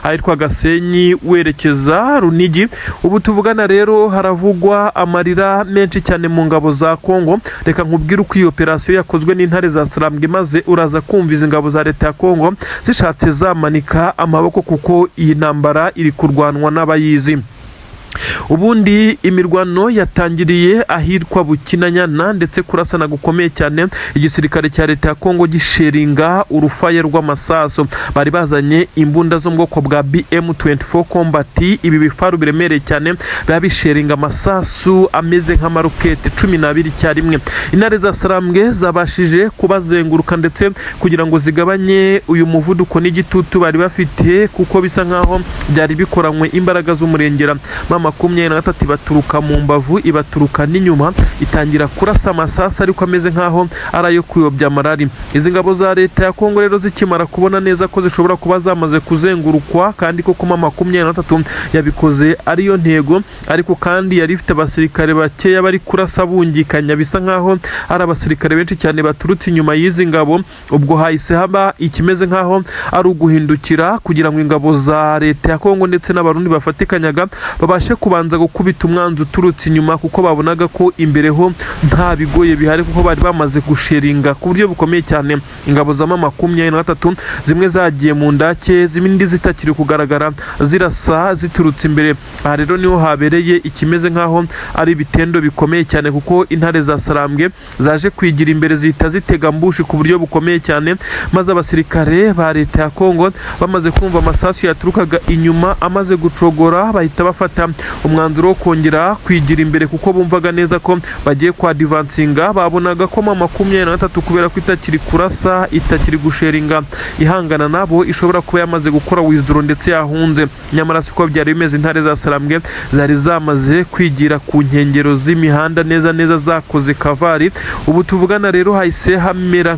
ahitwa Gasenyi werekeza Runigi. Ubu tuvugana rero haravugwa amarira menshi cyane mu ngabo za Kongo. Reka nkubwire uko iyo operation yakozwe n'intare za Sarambwe maze uraza kumviza ingabo za leta ya Kongo zishatse zamanika amaboko kuko iyi ntambara iri kurwanwa n'abayizi. Ubundi imirwano yatangiriye ahitwa Bukinanyana ndetse kurasana gukomeye cyane, igisirikare cya leta ya Kongo gisheringa urufaye rw'amasaso. Bari bazanye imbunda zo mu bwoko bwa BM24 Combat, ibi bifaru biremereye cyane babisheringa amasasu ameze nk'amarokete 12 cyarimwe. Intare za Sarambwe zabashije kubazenguruka ndetse kugira ngo zigabanye uyu muvuduko n'igitutu bari bafite kuko bisa nkaho byari bikoranywe imbaraga z'umurengera. M23 baturuka mu mbavu ibaturuka n'inyuma itangira kurasa amasasa ariko ameze nkaho arayo kuyobya marari. Izi ngabo za leta ya Kongo rero zikimara kubona neza ko zishobora kuba zamaze kuzengurukwa kandi ko M23 yabikoze ariyo ntego, ariko kandi yari ifite abasirikare bakeya bari kurasa bungikanya bisa nkaho ari abasirikare benshi cyane baturutse inyuma y'izi ngabo. Ubwo hahise haba ikimeze nkaho ari uguhindukira kugira ngo ingabo za leta ya Kongo ndetse n'abarundi bafatikanyaga babashe kubanza gukubita umwanzi uturutse inyuma kuko babonaga ko imbere ho nta bigoye bihari kuko bari bamaze gusheringa ku buryo bukomeye cyane. Ingabo za M23 zimwe zagiye mu ndake, zimindi zitakiri kugaragara zirasa ziturutse imbere. Aha rero niho habereye ikimeze nkaho ari bitendo bikomeye cyane kuko intare za Sarambwe zaje kwigira imbere zihita zitega mbushi ku buryo bukomeye cyane, maze abasirikare ba leta ya Kongo bamaze kumva amasasu yaturukaga inyuma amaze gucogora bahita bafata umwanzuro wo kongera kwigira imbere kuko bumvaga neza ko bagiye kwa divansinga. Babonaga ko M23 kubera ko itakiri kurasa itakiri gusheringa ihangana nabo ishobora kuba yamaze gukora withdraw ndetse yahunze. Nyamara siko byari bimeze. Intare za Sarambwe zari zamaze kwigira ku nkengero z'imihanda neza zakoze kavari. Ubu tuvugana rero hahise hamera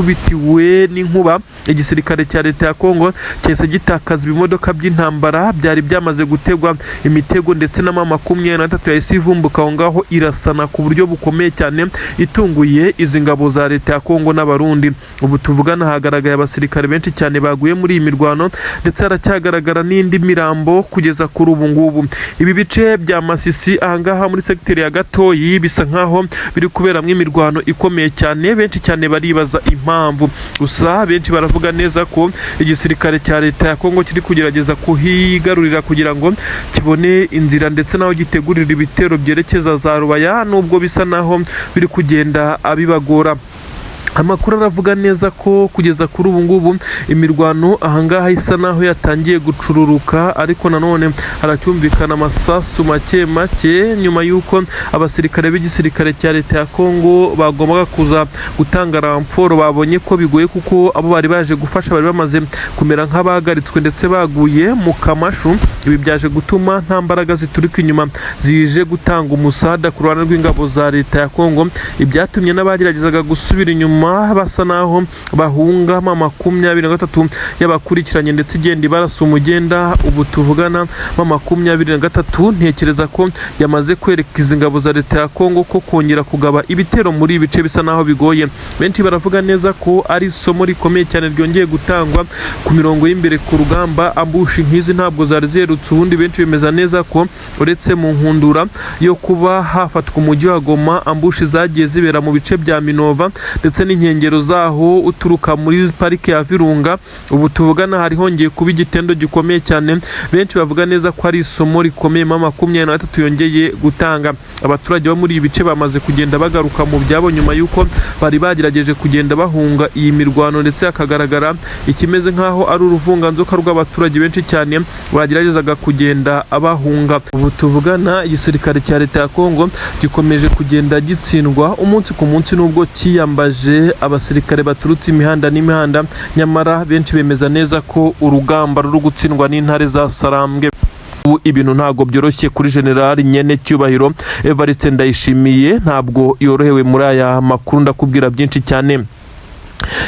nk'ahakubitiwe n'inkuba. Igisirikare cya leta ya Kongo cyese gitakaza ibimodoka by'intambara byari byamaze gutegwa imitego ndetse na M23 yahise ivumbuka aho ngaho irasana ku buryo bukomeye cyane itunguye izi ngabo za leta ya Kongo n'abarundi. Ubu tuvugana hagaragaye abasirikare benshi cyane baguye muri iyi mirwano ndetse haracyagaragara n'indi mirambo kugeza kuri ubu ngubu. Ibi bice bya Masisi ahangaha muri sekiteri ya Gatoyi bisa nkaho biri kuberamo imirwano ikomeye cyane. Benshi cyane baribaza impamvu, gusa benshi baravuga neza ko igisirikare cya leta ya Kongo kiri kugerageza kuhigarurira kugira ngo kibone inzira ndetse naho gitegurira ibitero byerekeza za Rubaya, nubwo bisa naho biri kugenda abibagora. Amakuru aravuga neza ko kugeza kuri ubu ngubu imirwano ahangaha isa naho yatangiye gucururuka, ariko nanone haracyumvikana amasasu make nyuma y'uko abasirikare b'igisirikare cya leta ya Kongo bagombaga kuza gutanga ramforo babonye ko bigoye kuko abo bari baje gufasha bari bamaze kumera nk'abahagaritswe ndetse baguye mu kamashu. Ibi byaje gutuma nta mbaraga ziturika inyuma zije gutanga umusada ku ruhande rw'ingabo za leta ya Kongo. Ibyatumye n'abageragezaga gusubira inyuma basa naho bahunga M23 yabakurikiranye ndetse igenda barasa umugenda. Ubu tuvugana M23 ntekereza ko yamaze kwereka izi ngabo za leta ya Kongo ko kongera kugaba ibitero muri ibice bisa naho bigoye. Benshi baravuga neza ko ari isomo rikomeye cyane ryongeye gutangwa ku mirongo y'imbere ku rugamba. Ambushi nk'izi ntabwo zari zerutse, ubundi benshi bemeza neza ko uretse mu nkundura yo kuba hafatwa umujyi wa Goma, ambushi zagiye zibera mu bice bya Minova ndetse n'inkengero zaho uturuka muri parike ya Virunga. Ubu tuvugana hari hongeye kuba igitendo gikomeye cyane. Benshi bavuga neza ko ari isomo rikomeye M23 yongeye gutanga. Abaturage bo muri ibice bamaze kugenda bagaruka mu byabo nyuma y'uko bari bagerageje kugenda bahunga iyi mirwano ndetse akagaragara ikimeze nkaho ari uruvunganzoka rw'abaturage benshi cyane bageragezaga kugenda abahunga. Ubu tuvugana igisirikare cya leta ya Kongo gikomeje kugenda gitsindwa umunsi ku munsi, nubwo kiyambaje hahageze abasirikare baturutse imihanda n'imihanda, nyamara benshi bemeza neza ko urugamba ruri gutsindwa n'intare za Sarambwe. Ibintu ntabwo byoroshye kuri General Nyene Cyubahiro Evariste Ndayishimiye, ntabwo yorohewe muri aya makuru, ndakubwira byinshi cyane.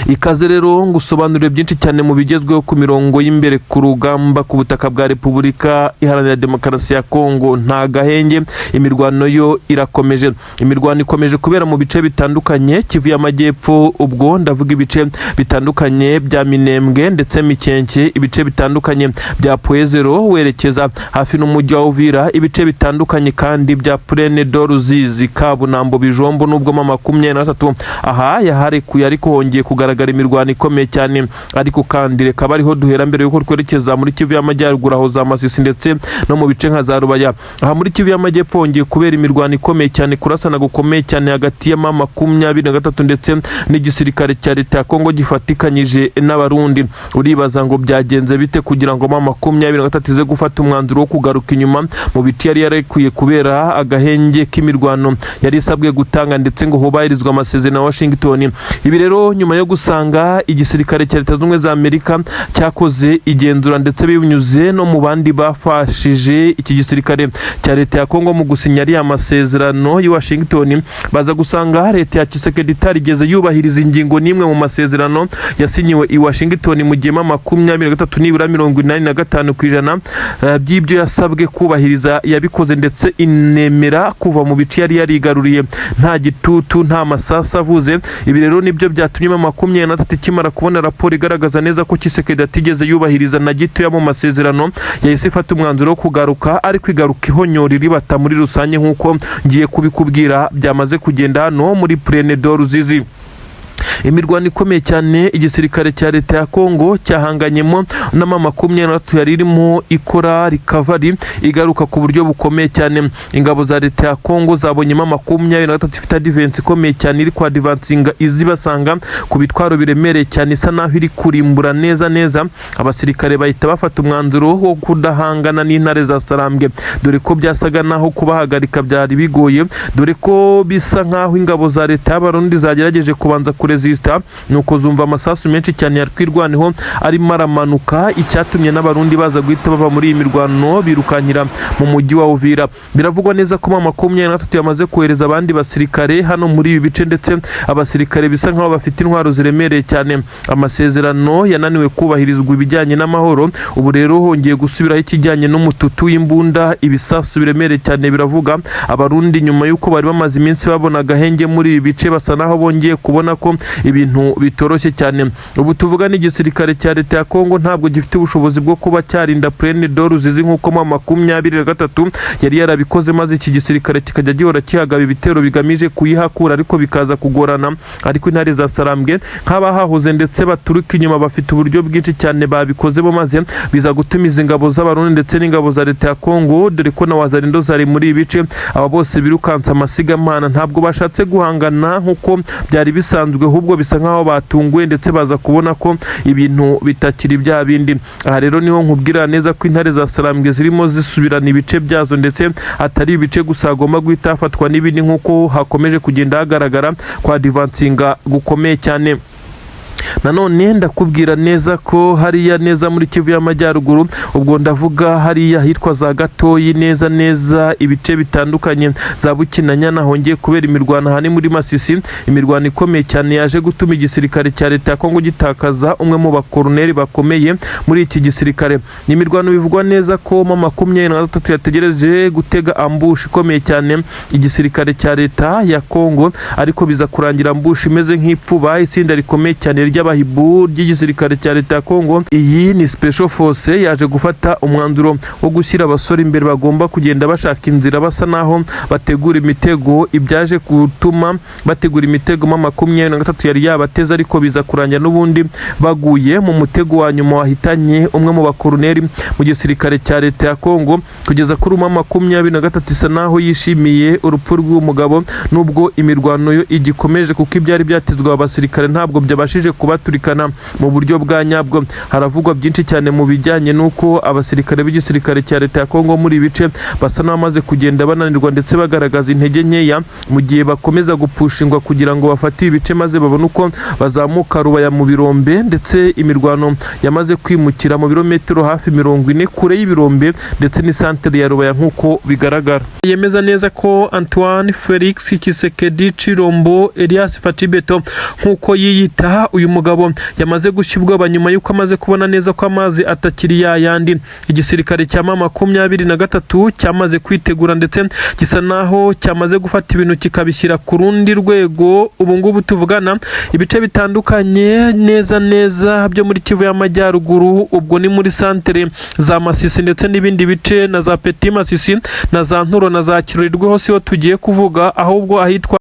Ikaze rero ngusobanurire byinshi cyane mu bigezweho ku mirongo y'imbere ku rugamba ku butaka bwa Repubulika Iharanira Demokarasi ya Kongo. Nta gahenge, imirwano yo irakomeje. Imirwano ikomeje kubera mu bice bitandukanye, Kivu y'Amajyepfo, ubwo ndavuga ibice bitandukanye bya Minembwe ndetse Mikenke, ibice bitandukanye bya Poezero werekeza hafi n'umujyi wa Uvira, ibice bitandukanye kandi bya Plaine d'Ruzizi, Kabunambo, Bijombo n'ubwo 23 aha yaharekuye, ariko hongeye kugaragara imirwano ikomeye cyane. Ariko kandi reka bariho duhera mbere yuko twerekeza muri Kivu y'Amajyaruguru, aho za Masisi ndetse no mu bice nka za Rubaya. Aha muri Kivu y'Amajyepfo hongeye kubera imirwano ikomeye cyane, kurasana gukomeye cyane hagati ya M23 ndetse n'igisirikare cya leta ya Kongo gifatikanyije n'abarundi. Uribaza ngo byagenze bite kugira ngo M23 ize gufata umwanzuro wo kugaruka inyuma mu biti yari yarekuye kubera agahenge k'imirwano yari isabwe gutanga, ndetse ngo hubahirizwa amasezerano ya Washington. Ibi rero nyuma yo gusanga igisirikare cya Leta Zunze Ubumwe za Amerika cyakoze igenzura ndetse binyuze no mu bandi bafashije iki gisirikare cya leta ya Kongo mu gusinya ari amasezerano ya Washington, baza gusanga leta ya Tshisekedi itarigeze yubahiriza ingingo n'imwe mu masezerano yasinyiwe i Washington, mu gihe M23 nibura 85% by'ibyo yasabwe kubahiriza yabikoze, ndetse inemera kuva mu bice yari yarigaruriye nta gitutu nta masasa avuze. Ibi rero nibyo byatumye M23 ikimara kubona raporo igaragaza neza ko Tshisekedi atigeze yubahiriza na gito mu masezerano, yahise ifata umwanzuro wo kugaruka, ariko igaruka ihonyora iribata muri rusange nk'uko ngiye kubikubwira byamaze kugenda hano muri Plaine d'Ruzizi. Imirwano ikomeye cyane igisirikare cya leta ya Kongo cyahanganyemo na M23 yari irimo ikora recovery igaruka ku buryo bukomeye cyane. Ingabo za leta ya Kongo zabonye M23 ifite defense ikomeye cyane, iri kwa advancinga izibasanga ku bitwaro biremereye cyane, isa naho iri kurimbura neza. Abasirikare bahita bafata umwanzuro wo kudahangana n'intare za Sarambwe, dore ko byasaga naho kubahagarika byari bigoye, dore ko bisa nkaho ingabo za leta y'Abarundi zagerageje kubanza resista, nuko zumva amasasu menshi cyane yarwirwaneho arimo aramanuka, icyatumye n'abarundi baza guhita bava muri iyi mirwano birukankira mu mujyi wa Uvira. Biravugwa neza ko M23 yamaze kohereza abandi basirikare hano muri ibi bice, ndetse abasirikare bisa nkaho bafite intwaro ziremereye cyane. Amasezerano yananiwe kubahirizwa ibijyanye n'amahoro, ubu rero hongeye gusubiraho ikijyanye n'umututu w'imbunda, ibisasu biremereye cyane. Biravuga abarundi nyuma yuko bari bamaze iminsi babona agahenge muri ibi bice, basa naho bongeye kubona ko ibintu bitoroshye cyane. Ubu tuvuga n'igisirikare cya leta ya Kongo ntabwo gifite ubushobozi bwo kuba cyarinda Plaine d'Ruzizi nk'uko M23 yari yarabikoze, maze iki gisirikare kikajya gihora kihagaba ibitero bigamije kuyihakura, ariko bikaza kugorana. Ariko intare za Sarambwe nk'abahahoze ndetse baturuka inyuma bafite uburyo bwinshi cyane babikozemo, maze biza gutumiza ingabo z'abarundi ndetse n'ingabo za leta ya Kongo, dore ko na wazarindo zari muri ibi bice. Aba bose birukansa amasigamana, ntabwo bashatse guhangana nk'uko byari bisanzwe, ahubwo bisa nkaho batunguwe ndetse baza kubona ko ibintu bitakiri bya bindi. Aha rero niho nkubwira neza ko intare za Sarambwe zirimo zisubirana ibice byazo, ndetse atari ibice gusa agomba guhita hafatwa n'ibindi, nk'uko hakomeje kugenda hagaragara kwa advancinga gukomeye cyane. Nanone ndakubwira neza ko hariya neza muri Kivu y'Amajyaruguru, ubwo ndavuga hariya hitwa za Gatoyi neza ibice bitandukanye za Bukinanyana, hongeye kubera imirwano hani muri Masisi. Imirwano ikomeye cyane yaje gutuma igisirikare cya leta ya Kongo gitakaza umwe mu bakoloneli bakomeye muri iki gisirikare. Ni imirwano bivugwa neza ko M23 yategereje gutega ambush ikomeye cyane igisirikare cya leta ya Kongo, ariko biza kurangira ambush imeze nk'ipfuba. Itsinda rikomeye cyane ry'abahibu ry'igisirikare cya leta ya Kongo, iyi ni special force, yaje gufata umwanzuro wo gushyira abasore imbere bagomba kugenda bashaka inzira, basa naho bategura imitego. Ibyaje gutuma bategura imitego M23 yari yabateza, ariko biza kurangira n'ubundi baguye mu mutego wa nyuma wahitanye umwe mu bakoloneli mu gisirikare cya leta ya Kongo. Kugeza kuri M23 isa naho yishimiye urupfu rw'umugabo, nubwo imirwano yo igikomeje, kuko ibyari byatezwe abasirikare ntabwo byabashije bikomeje kubaturikana mu buryo bwa nyabwo. Haravugwa byinshi cyane mu bijyanye n'uko abasirikare b'igisirikare cya leta ya Kongo muri bice basa n'abamaze kugenda bananirwa ndetse bagaragaza intege nkeya mu gihe bakomeza gupushingwa kugira ngo bafate ibice maze babone uko bazamuka Rubaya mu Birombe, ndetse imirwano yamaze kwimukira mu birometero hafi 40 kure y'Ibirombe ndetse ni centre ya Rubaya nk'uko bigaragara. Yemeza neza ko Antoine Felix Tshisekedi Chilombo Elias Fatibeto nk'uko yiyita, uyu mugabo yamaze gushyibwa nyuma y'uko amaze kubona neza ko amazi atakiri yayandi. Igisirikare cya M23 cyamaze kwitegura ndetse gisa naho cyamaze gufata ibintu kikabishyira ku rundi rwego. Ubu ngubu tuvugana ibice bitandukanye neza byo muri Kivu y'Amajyaruguru, ubwo ni muri centre za Masisi ndetse n'ibindi bice na za Petit Masisi na za Nturo na za Kirurirwe hose ho tugiye kuvuga, ahubwo ahitwa